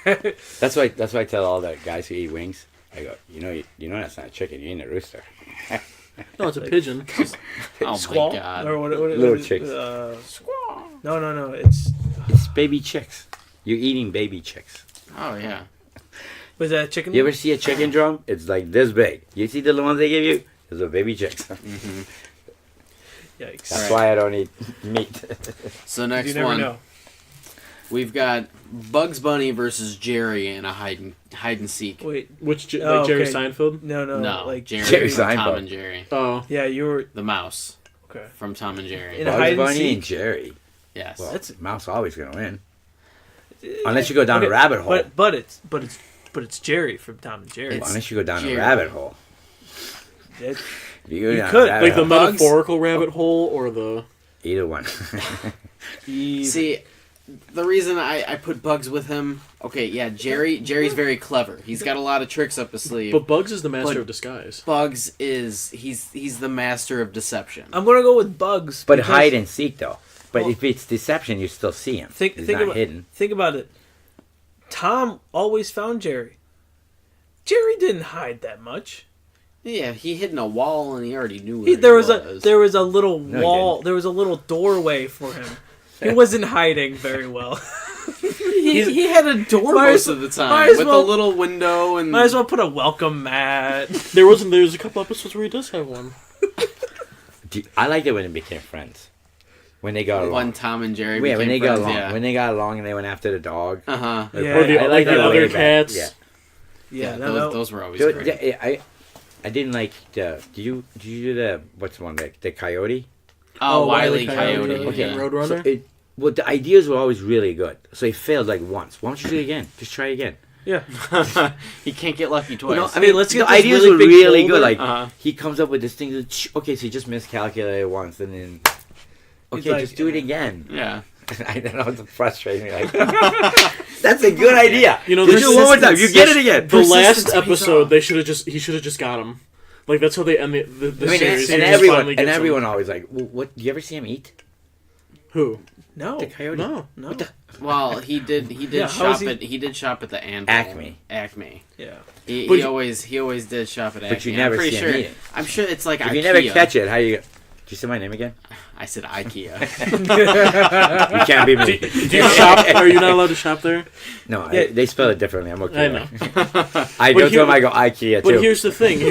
That's why I tell all the guys who eat wings. I go, you know that's not chicken. You eat a rooster. No, it's a pigeon. Oh Squall? my god. Or what Little chicks. Squall. No. It's It's baby chicks. You're eating baby chicks. Oh yeah. was that chicken? You ever see a chicken drum? It's like this big. You see the little ones they give you? Those are baby chicks. Yikes! That's Right. why I don't eat meat. So You next never one, know. we've got Bugs Bunny versus Jerry in a hide and seek. Wait, Which, Oh, like Jerry okay. Seinfeld? no, No, like Jerry Jerry from Tom Seinfeld. and Jerry, Oh. Yeah, you were the mouse okay. from Tom and Jerry. In a hide Bugs and Bunny seek? and Jerry. Yes. Well, That's- mouse always gonna win. Unless you go down a rabbit hole. But it's Jerry from Tom and Jerry. It's- Unless you go down Jerry. a rabbit hole. It- If you go You down a could, rabbit Like the hole, Bugs? metaphorical rabbit hole or the. either one. See, the reason I put Bugs with him, okay, yeah, Jerry's very clever. He's got a lot of tricks up his sleeve. But Bugs is the master But- of disguise. Bugs is he's the master of deception. I'm gonna go with Bugs. But because- hide and seek though. But Well- if it's deception, you still see him. Think He's not about hidden. think about it. Tom always found Jerry. Jerry didn't hide that much. Yeah, he hid in a wall and he already knew where There he was a little No, he wall. didn't. There was a little doorway for him. He wasn't hiding very well. He had a door Might most as- of the might time as with well- a little window and Might as well put a welcome mat. There's a couple episodes where he does have one. I liked it when they became friends. When they got along. when Tom and Jerry Yeah, when became they got friends, along. yeah. When they got along and they went after the dog. Uh-huh. Yeah. Or the, I like that the other way back. cats. Yeah. Yeah, those were always So, great. I didn't like the. Did you do the what's the one the coyote? Oh, Wile Wile E. E. Coyote. Coyote. Okay. Yeah. Roadrunner. Well, the ideas were always really good. So he failed like once. Why don't you do it again? Just try again. Yeah. He can't get lucky twice. No, I mean, let's get the this ideas really were big really boulder. good. Like Uh-huh. he comes up with this thing. Okay, so you just miscalculated once, and then okay, like, just do it again. Yeah. I don't know. It's frustrating. Like that's a good idea. You know, just do it one more time. You get it The again. last Persistence pays episode, off. he should have just got him. Like that's how they end the I mean, series. and He just everyone finally gets him. everyone always like, well, what? Do you ever see him eat Who? No. the coyote? No. No. Well, he did Yeah, how shop is at he did shop at the Anvil. Acme. Yeah. He But- always did shop at Acme. But you never I'm pretty see him sure. eat it. I'm sure it's like If IKEA. you never catch it, how you? Did you say my name again? I said IKEA. You can't be me. Do you shop? Are you not allowed to shop there? No, Yeah. they spell it differently. I'm okay. I know. I But go to here- them. I go IKEA But too. here's the thing.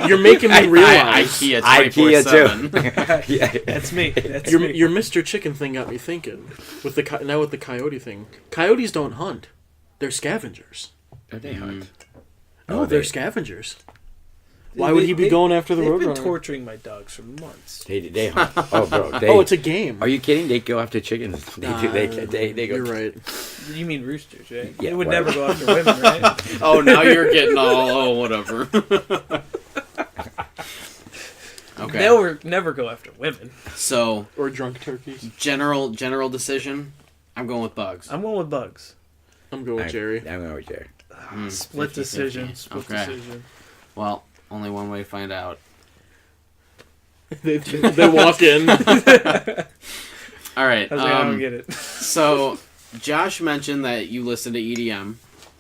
You're making me realize. IKEA IKEA 24/7. too. Yeah. That's me. That's Your me. your Mr. Chicken thing got me thinking. With the coyote thing. Coyotes don't hunt. They're scavengers. Don't they hunt? No, Oh, they're they- scavengers. Why would he be going after the They've been roadrunner? torturing my dogs for months. They hunt. Oh, bro. They, Oh, it's a game. Are you kidding? They go after chickens. They do. They go. You're right. You mean roosters, right? Yeah, They would whatever. never go after women, right? Oh, now you're getting all whatever. Okay. They'll never go after women. So Or drunk turkeys. general decision. I'm going with Bugs. I'm going with Bugs. I'm going with Jerry. I'm going with Jerry. Split 50-50. decision. Split Okay. decision. Well, only one way to find out. they walk in. All right. I was like, I don't get it. So Josh mentioned that you listen to EDM.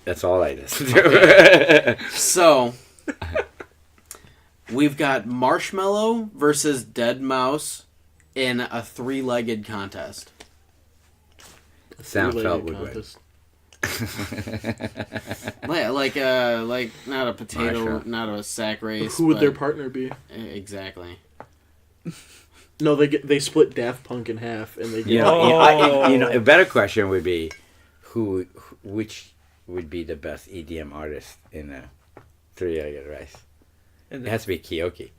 That's all I listen to. So we've got Marshmallow versus Dead Mouse in a 3-legged contest. Soundfelt would win. Contest. Like not a potato, Marshmallow. not a sack race. Who would but- their partner be? Exactly. No, they split Daft Punk in half, and they You get know, a better question would be, which would be the best EDM artist in a 3-legged race? And It has to be Kyoki.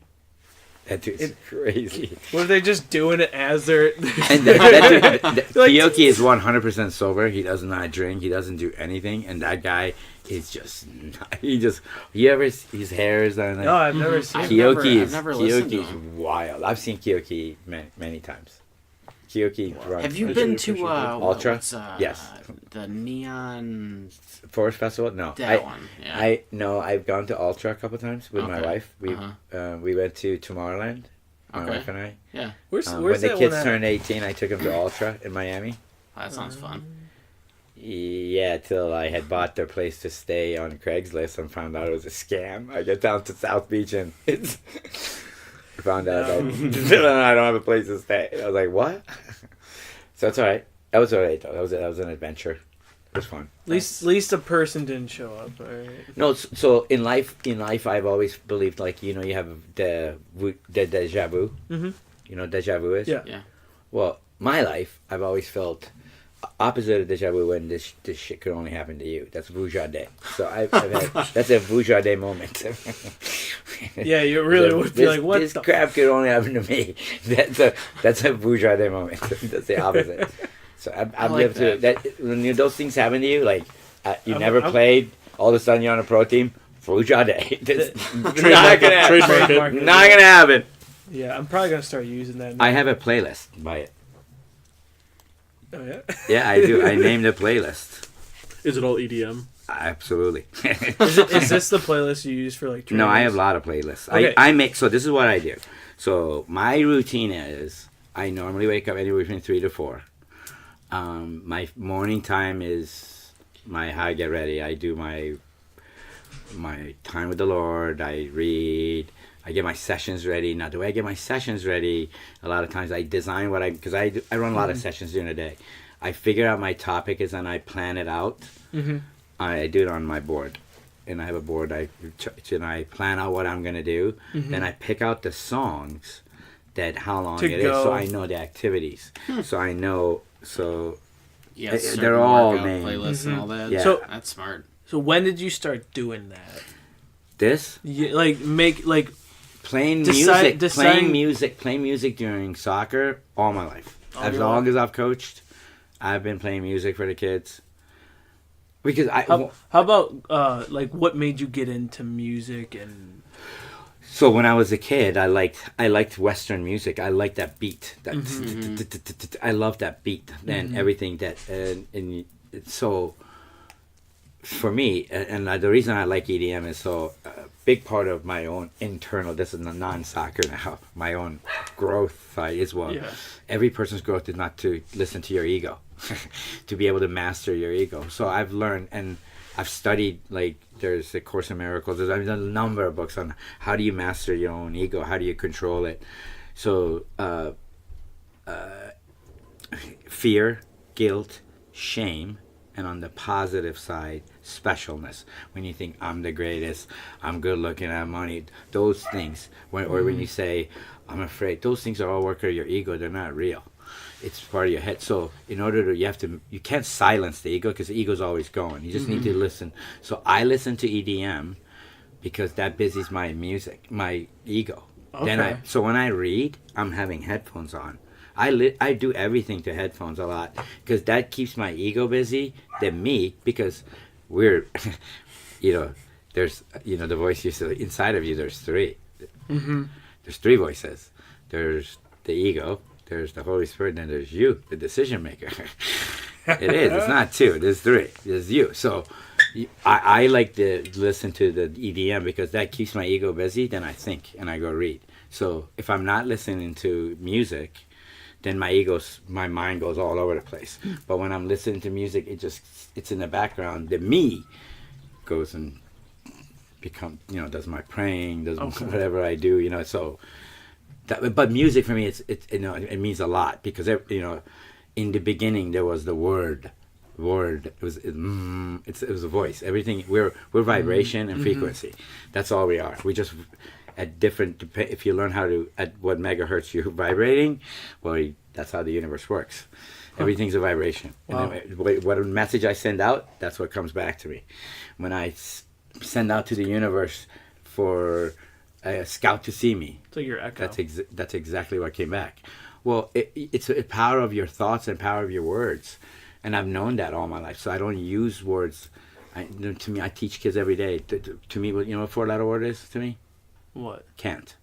That dude's crazy. what if they just doing it as they're? And that dude, Like- Kyoki is 100% sober. He does not drink. He doesn't do anything. And that guy is just, his hair is on No, I've never seen. I've Kyoki never listened to is him. wild. I've seen Kyoki many times. Kyoki runs Have you I been should to Ultra? what's, Yes. the Neon Forest Festival. No, that one? Yeah. I've gone to Ultra a couple times with my Okay. wife. We went to Tomorrowland. My Okay. wife and I. Yeah. Where's When the that kids one at? turned 18, I took them to Ultra in Miami. That sounds fun. Yeah, till I had bought their place to stay on Craigslist and found out it was a scam. I get down to South Beach and it's I found out that I don't have a place to stay. I was like, what? So it's all right. That was all right though. That was an adventure. It was fun. At least a person didn't show up. All right. No, so in life, I've always believed like you have the deja vu. Mhm. You know what deja vu is? Yeah. Yeah. Well, my life, I've always felt opposite of deja vu when this shit could only happen to you. That's vujade. So I've had that's a vujade moment. Yeah, you really would be like, what This the? crap could only happen to me. That's a vujade moment. That's the opposite. So I've like lived through that. that. When those things happen to you, like you I'm- never I'm- played, all of a sudden you're on a pro team. Fruja day. It's not Trademark gonna it. happen. Trademark it. Not gonna happen. Yeah, I'm probably gonna start using that. Now. I have a playlist by it. Oh yeah. Yeah, I do. I named a playlist. Is it all EDM? Absolutely. Is this the playlist you use for like? No, I have trainings? a lot of playlists. Okay. I make, so this is what I do. So my routine is I normally wake up anywhere between 3 to 4. My morning time is how I get ready. I do my time with the Lord. I read. I get my sessions ready. Now, the way I get my sessions ready, a lot of times I design because I run a lot of sessions during the day. I figure out my topic is and I plan it out. Mm-hmm. I do it on my board, and I have a board. I plan out what I'm gonna do. Mm-hmm. Then I pick out the songs that how long To it is, go. so I know the activities. So I know. So Yeah, They're certain all workout named. playlists and all that. Yeah. So- That's smart. So when did you start doing that? this You, like playing Decide- playing music during soccer all my life. All As your long life. as I've coached, I've been playing music for the kids. Because how about like what made you get into music and So when I was a kid, I liked Western music. I liked that beat. That I love that beat and everything that and so for me, and the reason I like EDM is so a big part of my own internal. This is non-soccer now. My own growth side is Yeah. every person's growth is not to listen to your ego, to be able to master your ego. So I've learned and I've studied, like, there's a Course in Miracles. I've done a number of books on how do you master your own ego, how do you control it. So fear, guilt, shame, and on the positive side, specialness. When you think I'm the greatest, I'm good looking, I have money, those things. Or when you say I'm afraid, those things are all work of your ego. They're not real. It's part of your head. So in order to, you can't silence the ego because the ego's always going. You just need to listen. So I listen to EDM because that busies my music, my ego. Okay. So when I read, I'm having headphones on. I do everything to headphones a lot because that keeps my ego busy than me, because we're, there's, the voice you say inside of you, there's three. Mm-hmm. There's three voices. There's the ego, there's the Holy Spirit, and then there's you, the decision maker. It is. It's not two. There's three. There's you. So I like to listen to the EDM because that keeps my ego busy. Then I think and I go read. So if I'm not listening to music, then my mind goes all over the place. But when I'm listening to music, it's in the background. The me goes and does my praying, does whatever I do, so. But music for me, it means a lot because in the beginning there was the word. It was a voice. Everything we're vibration and frequency. That's all we are. We just at different. If you learn at what megahertz you're vibrating, well, that's how the universe works. Everything's a vibration. Wow. And then what message I send out, that's what comes back to me. When I send out to the universe for a scout to see me. So your echo. That's exactly what came back. Well, it's the power of your thoughts and power of your words, and I've known that all my life. So I don't use words. To me, I teach kids every day. To me, what 4-letter word is to me? What? Can't.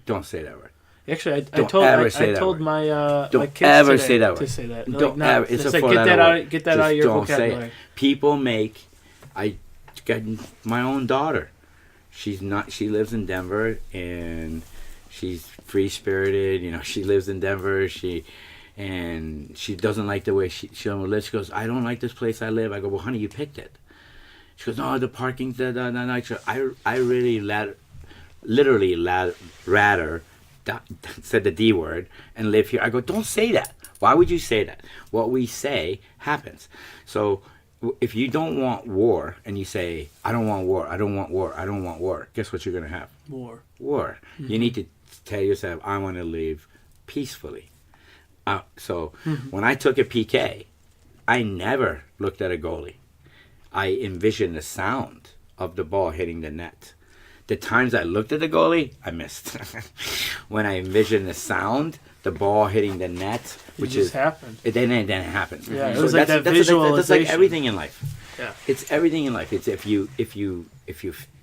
Don't say that word. Actually, I Don't told ever say that told word. my Don't my kids ever today say that to word. say that. Don't ever. It's a like, 4-letter word. Get that out of your don't vocabulary. say it. People make. I got my own daughter. She's not. She lives in Denver, and she's free spirited. She lives in Denver. She doesn't like the way she lives. She goes, I don't like this place I live. I go, well, honey, you picked it. She goes, no, the parking's I really literally rather said the D word and live here. I go, don't say that. Why would you say that? What we say happens. So if you don't want war and you say, I don't want war, I don't want war, I don't want war, guess what you're going to have? War. Mm-hmm. You need to tell yourself, I want to live peacefully. When I took a PK, I never looked at a goalie. I envisioned the sound of the ball hitting the net. The times I looked at the goalie, I missed. When I envisioned the sound, the ball hitting the net, which just happened. It didn't happen. Yeah, it was like that visualization. That's like everything in life. Yeah. It's everything in life. It's if you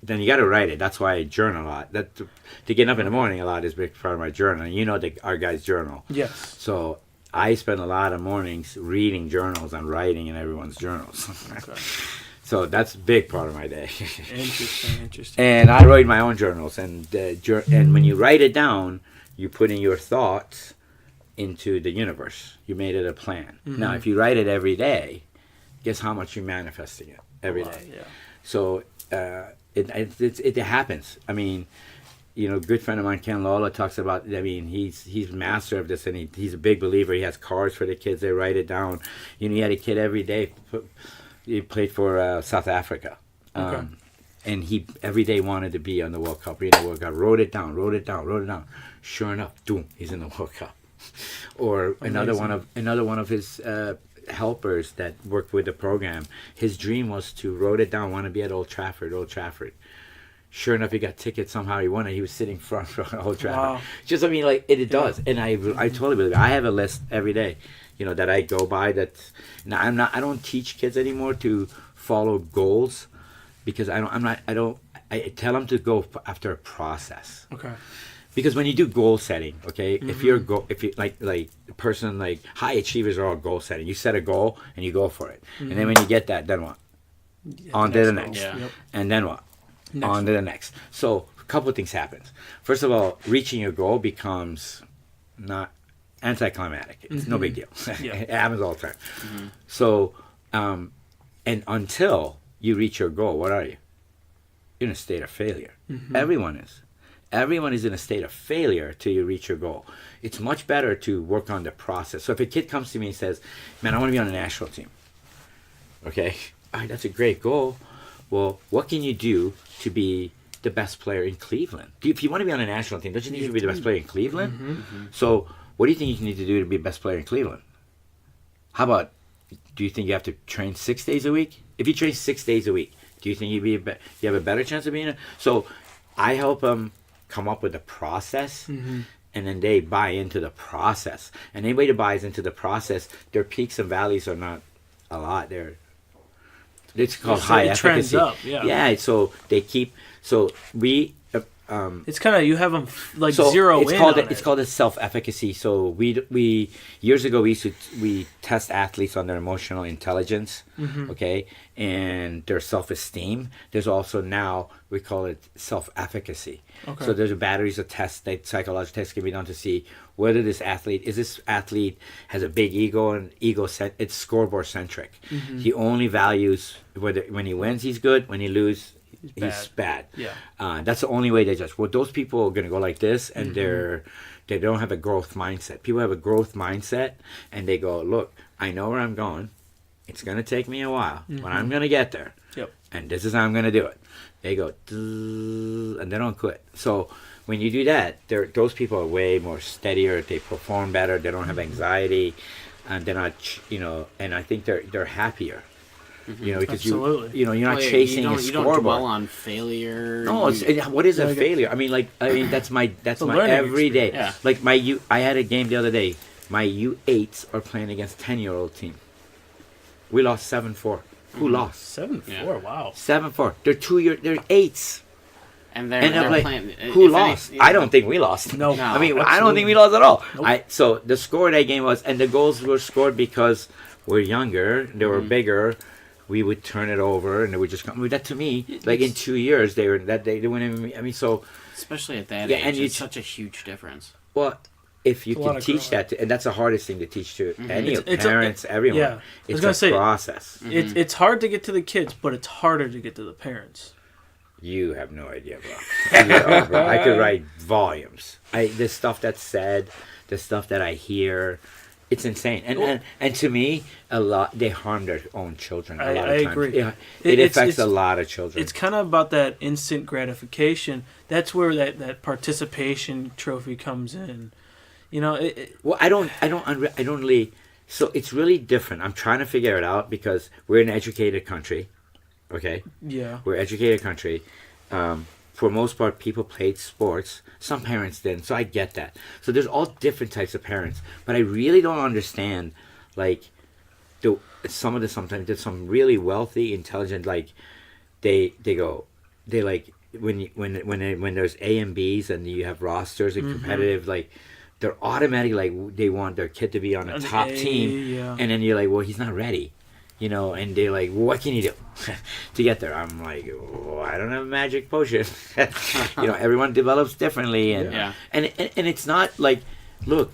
then you got to write it. That's why I journal a lot. That to get up in the morning a lot is a big part of my journal. And you know our guys journal. Yes. So I spend a lot of mornings reading journals and writing in everyone's journals. Okay. So that's a big part of my day. Interesting. And I write my own journals, and when you write it down, you put in your thoughts into the universe. You made it a plan. Mm-hmm. Now, if you write it every day, guess how much you're manifesting it every day. Yeah. So it happens. I mean, you know, a good friend of mine, Ken Lawler, talks about. I mean, he's master of this, and he's a big believer. He has cards for the kids. They write it down. You know, he had a kid every day. He played for South Africa. Okay. And he every day wanted to be on the World Cup, reading the World Cup. Wrote it down. Sure enough, boom, he's in the World Cup. Or another one of his helpers that worked with the program. His dream was to wrote it down, want to be at Old Trafford. Sure enough, he got tickets somehow. He won it. He was sitting front row Old Trafford. Wow. Just I mean, like it does, and I totally believe it. I have a list every day, you know, that I go by. Now I don't teach kids anymore to follow goals, because I tell them to go after a process. Okay. Because when you do goal setting, okay, if you like a person like high achievers are all goal setting. You set a goal and you go for it, and then when you get that, then what? On to the next, and then what? On to the next. So a couple of things happens. First of all, reaching your goal becomes not anticlimactic. It's no big deal. It happens all the time. Mm-hmm. So, and until you reach your goal, what are you? You're in a state of failure. Mm-hmm. Everyone is. Everyone is in a state of failure till you reach your goal. It's much better to work on the process. So if a kid comes to me and says, man, I want to be on a national team. Okay, all right, that's a great goal. Well, what can you do to be the best player in Cleveland? If you want to be on a national team, don't you need to be the best player in Cleveland? Mm-hmm. Mm-hmm. So what do you think you need to do to be the best player in Cleveland? How about, do you think you have to train 6 days a week? If you train 6 days a week, do you think you have a better chance of being So I help them come up with a process, and then they buy into the process. And anybody that buys into the process, their peaks and valleys are not a lot. It's called high efficacy. Trends up, yeah. So they keep. So we. It's kind of, you have them zero in on it. It's called a self-efficacy. So we years ago we test athletes on their emotional intelligence, okay, and their self-esteem. There's also now we call it self-efficacy. Okay. So there's batteries of tests that psychological tests can be done to see whether this athlete has a big ego and it's scoreboard centric. Mm-hmm. He only values whether when he wins he's good, when he loses he's bad. Yeah. That's the only way they judge. Well, those people are going to go like this, and they don't have a growth mindset. People have a growth mindset, and they go, look, I know where I'm going. It's going to take me a while, but I'm going to get there. Yep. And this is how I'm going to do it. They go, and they don't quit. So when you do that, those people are way more steadier. They perform better. They don't have anxiety, and they're not, and I think they're happier. You know, because you're not chasing a scoreboard. You don't dwell on failure. No, what is a failure? I mean, that's my everyday. Yeah. Like I had a game the other day. My U8s are playing against 10-year-old team. We lost 7-4. Who lost? 7-4. Yeah. Wow. 7-4. They're 8s. And they're playing. Who lost? I don't think we lost. No. I mean, I don't think we lost at all. Nope. So the score of that game was, and the goals were scored because we're younger. They were bigger. We would turn it over, and they would just come. That to me, like in 2 years, they wouldn't. I mean, so especially at that age, it's such a huge difference. Well, if you can teach that, and that's the hardest thing to teach to any parents, everyone. Yeah, it's a process. Mm-hmm. It's hard to get to the kids, but it's harder to get to the parents. You have no idea, bro. Bro, I could write volumes. The stuff that's said, the stuff that I hear. It's insane, and to me, a lot they harm their own children. A lot of times. I agree. It affects a lot of children. It's kind of about that instant gratification. That's where that participation trophy comes in. You know. Well, I don't really. So it's really different. I'm trying to figure it out because we're an educated country. Okay. Yeah. We're an educated country. for most part, people played sports. Some parents didn't, so I get that. So there's all different types of parents, but I really don't understand, like, sometimes there's some really wealthy, intelligent, like, they like when there's A and B's and you have rosters and competitive, like, they're automatically like they want their kid to be on a top team, and then you're like, well, he's not ready. And they're like, well, what can you do to get there? I'm like, oh, I don't have a magic potion. Everyone develops differently, and it's not like, look,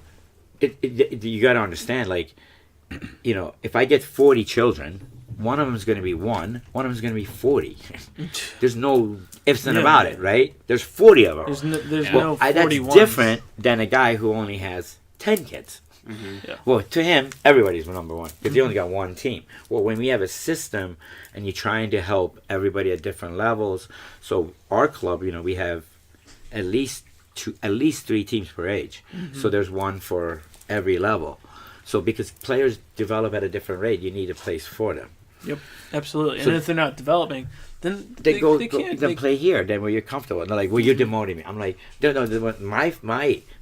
you got to understand, like, if I get 40 children, one of them is going to be one of them is going to be 40. There's no ifs and about it, right? There's 40 of them. There's no 40 that's ones. different than a guy who only has 10 kids. Yeah. Well, to him, everybody's number one because he only got one team. Well, when we have a system and you're trying to help everybody at different levels, so our club, we have at least 3 teams per age. So there's one for every level. So because players develop at a different rate, you need a place for them. Yep, absolutely. So and if they're not developing, then they can't play here. Then where you're comfortable. And they're like, well, you're demoting me. I'm like, no.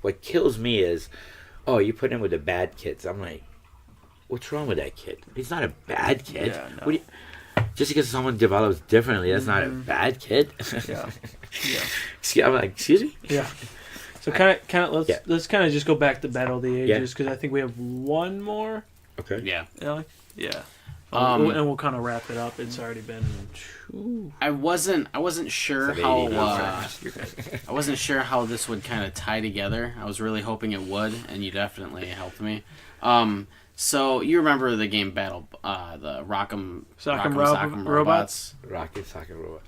What kills me is, oh, you put him with the bad kids. I'm like, what's wrong with that kid? He's not a bad kid. Yeah, no. Just because someone develops differently, that's not a bad kid. Yeah. I'm like, excuse me? Yeah. So kind of let's kind of just go back to Battle of the Ages because I think we have one more. Okay. Yeah. Alec? Yeah. Um, and we'll kind of wrap it up. It's already been. I wasn't sure how I wasn't sure how this would kind of tie together. I was really hoping it would, and you definitely helped me. So you remember the game Battle, the Rock'em Robots? Rocket Socket Robot.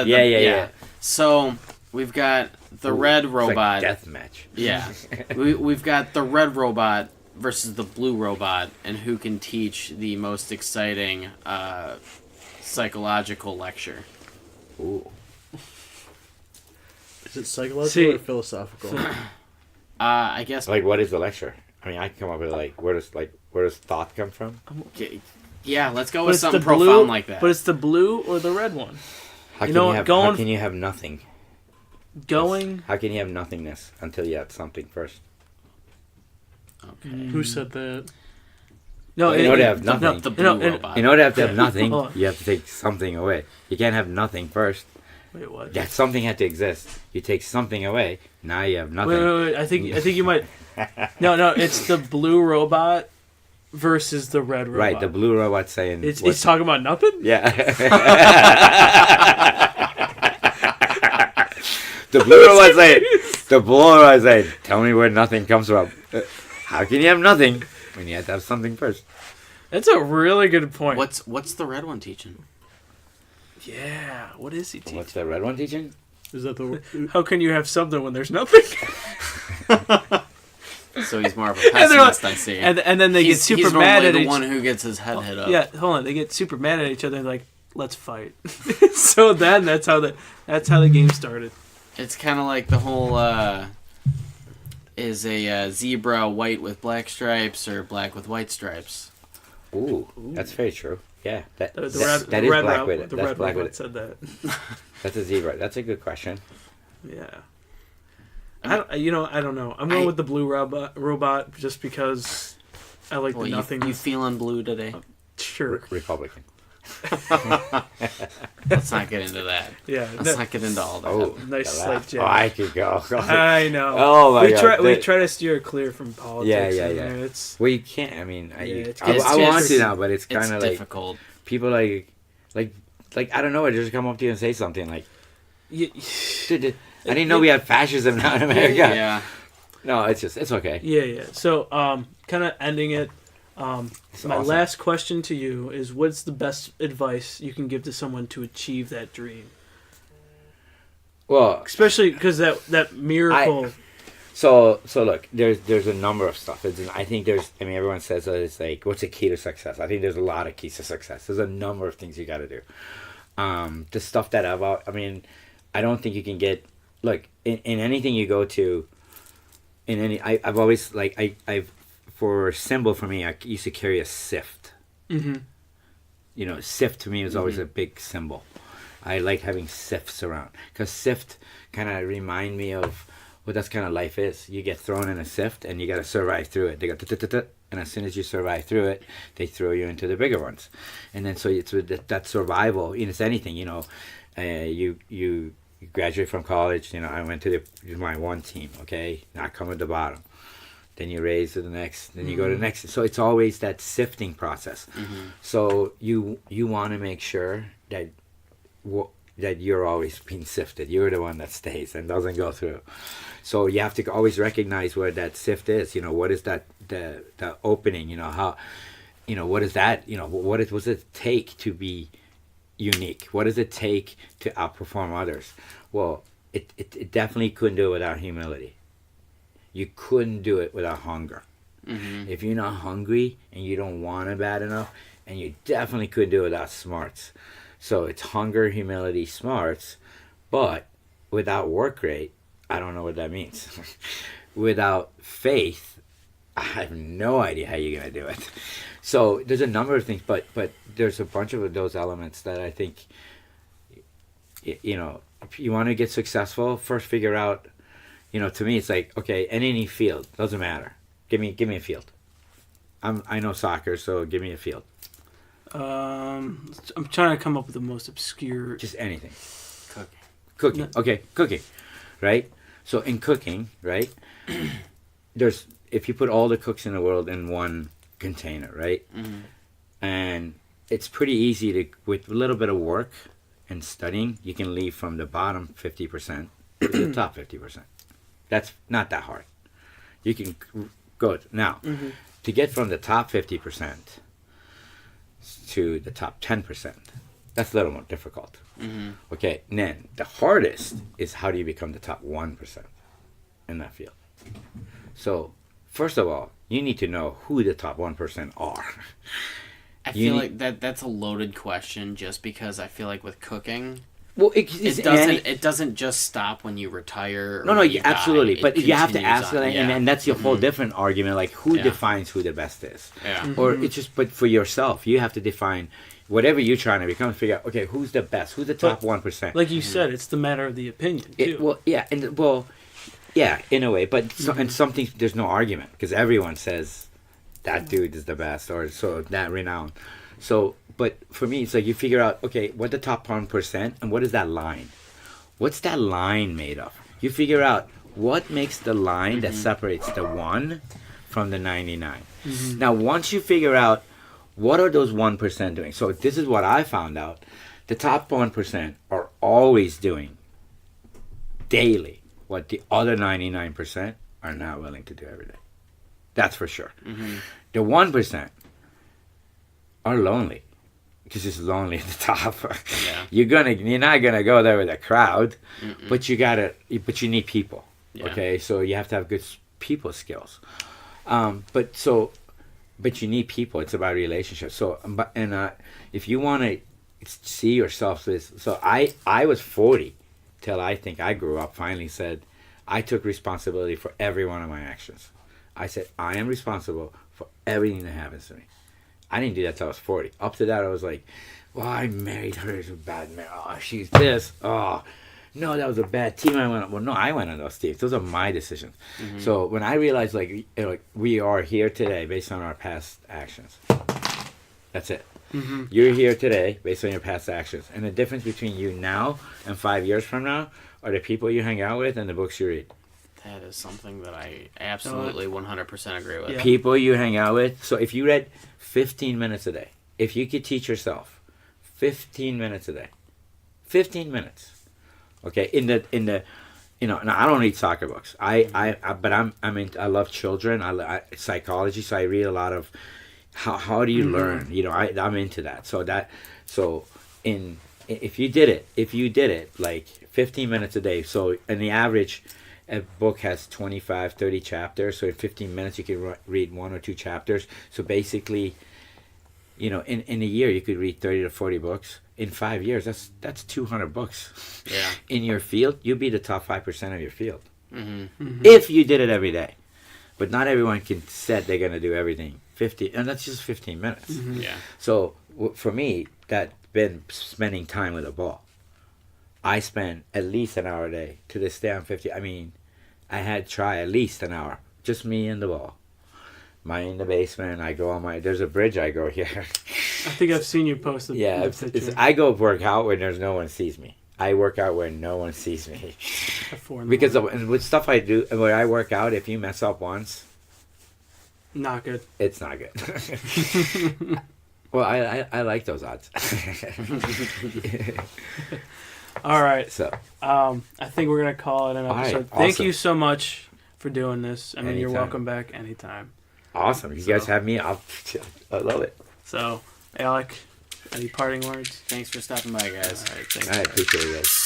Yeah. So we've got the red robot. It's like deathmatch. Yeah. We've got the red robot versus the blue robot, and who can teach the most exciting psychological lecture. Ooh. Is it psychological or philosophical? I guess. Like, what is the lecture? I mean, I can come up with where does thought come from? Yeah, let's go with something profound like that. But it's the blue or the red one. How can you have nothing? How can you have nothingness until you have something first? Okay. Who said that? No, in order to have nothing. The blue robot. In order to have nothing, you have to take something away. You can't have nothing first. Wait, what? Yeah, something had to exist. You take something away, now you have nothing. Wait. I think you might. No. It's the blue robot versus the red robot. Right, the blue robot saying it's talking about nothing. Yeah. The blue robot saying, tell me where nothing comes from. How can you have nothing when you have to have something first? That's a really good point. What's the red one teaching? Yeah, what is he teaching? What's the red one teaching? Is that the? How can you have something when there's nothing? So he's more of a pessimist, I see. And then they get super mad at the one who gets his head hit up. Yeah, hold on. They get super mad at each other. And like, let's fight. So then that's how the game started. It's kind of like the whole is a zebra white with black stripes or black with white stripes. Ooh. That's very true. Yeah, that is red black with it. The That's red black with robot it. said that. That's a zebra. That's a good question. Yeah. I don't know. I'm going with the blue robot just because I like the nothing. You feeling blue today? Sure. Republican. Let's not get into that. Yeah. Let's not get into all that. Oh, nice slight jab. Oh, I could go. I know. Oh my God. We try to steer clear from politics. Yeah. It's Well, you can't. I mean, it's I want to now, but it's kind of like difficult. People like I don't know. I just come up to you and say something like, "Dude, I didn't know we had fascism now in America." Yeah. No, it's okay. Yeah. So, kind of ending it. My awesome. last question to you is: what's the best advice you can give to someone to achieve that dream? Well, Especially because that miracle. So look, there's a number of stuff. I think everyone says that it's like, what's the key to success? I think there's a lot of keys to success. There's a number of things you got to do. The stuff that I don't think you can get. Look, in anything you go to, I've always I've for a symbol for me, I used to carry a sift. Mm-hmm. Sift to me was always a big symbol. I like having sifts around, because sift kind of remind me of what that's kind of life is. You get thrown in a sift and you got to survive through it. They go tut, and as soon as you survive through it, they throw you into the bigger ones. And then so it's with that survival. It's anything, you graduate from college. I went to my one team. Okay, now I come at the bottom. Then you raise to the next. Then you go to the next. So it's always that sifting process. So you want to make sure that you're always being sifted. You're the one that stays and doesn't go through. So you have to always recognize where that sift is. What is that the opening? How, what is that? What does it take to be unique? What does it take to outperform others? Well, it definitely couldn't do it without humility. You couldn't do it without hunger. If you're not hungry and you don't want it bad enough, and you definitely couldn't do it without smarts. So it's hunger, humility, smarts, but without work rate, I don't know what that means. Without faith, I have no idea how you're going to do it. So there's a number of things, but there's a bunch of those elements that I think, if you want to get successful, first figure out, to me it's like, okay, in any field, doesn't matter. Give me a field. I know soccer, so give me a field. I'm trying to come up with the most obscure. Just anything. Cooking. No. Okay, cooking, right? So in cooking, right, if you put all the cooks in the world in one container, right, and it's pretty easy to, with a little bit of work and studying, you can leave from the bottom 50% to the top 50%. That's not that hard. You can go now to get from the top 50% to the top 10%. That's a little more difficult. Okay, and then the hardest is how do you become the top 1% in that field. So first of all, you need to know who the top 1% are. I feel like that's a loaded question, just because I feel like with cooking, well, it doesn't just stop when you retire. No, absolutely. But you have to ask on, that, and that's your whole different argument. Like, who defines who the best is? Yeah. Or it's just, but for yourself, you have to define whatever you're trying to become. Figure out, okay, who's the best? Who's the top 1%? Like you said, it's the matter of the opinion too. In a way. But and something, there's no argument, because everyone says that dude is the best, or so that renowned. So, but for me, it's like you figure out, okay, what the top 1% and what is that line? What's that line made of? You figure out what makes the line that separates the 1 from the 99. Now, once you figure out what are those 1% doing, so this is what I found out. The top 1% are always doing daily what the other 99% are not willing to do every day. That's for sure. The 1% are lonely, because it's lonely at the top. You're not gonna go there with a crowd, but you need people. Okay, so you have to have good people skills. But you need people. It's about relationships. So if you want to see yourself this, so I was 40 till I think I grew up. Finally said I took responsibility for every one of my actions. I said I am responsible for everything that happens to me. I didn't do that till I was 40. Up to that, I was like, well, I married her. It's a bad marriage. Oh, she's this. Oh, no, that was a bad team I went on. Well, no, I went on those teams. Those are my decisions. So when I realized, like we are here today based on our past actions. That's it. You're here today based on your past actions. And the difference between you now and 5 years from now are the people you hang out with and the books you read. That is something that I absolutely 100% agree with. Yeah. People you hang out with. So if you read 15 minutes a day, if you could teach yourself 15 minutes a day, 15 minutes, okay, in the now I don't read soccer books. But I love children. I psychology, so I read a lot of how do you learn. I'm into that. If you did it like 15 minutes a day. So in the average, a book has 25, 30 chapters. So in 15 minutes, you can read 1 or 2 chapters. So basically, in a year, you could read 30 to 40 books. In 5 years, that's 200 books. Yeah. In your field, you'll be the top 5% of your field. If you did it every day. But not everyone can set they're going to do everything 50, and that's just 15 minutes. Yeah. So for me, that's been spending time with a ball. I spend at least an hour a day. To this day, I'm 50. I mean, I had to try at least an hour. Just me and the ball. Mine in the basement. I go on my. There's a bridge I go here. I think I've seen you post the picture. I go work out when there's no one sees me. I work out when no one sees me. Because with stuff I do, when I work out, if you mess up once, not good. It's not good. Well, I like those odds. All right. So, I think we're gonna call it an episode. Right, Thank awesome. you so much for doing this. I mean, you're Anytime. welcome back anytime. Awesome. You guys have me. I love it. So, Alec, any parting words? Thanks for stopping by, guys. All right, thanks. I appreciate it, guys.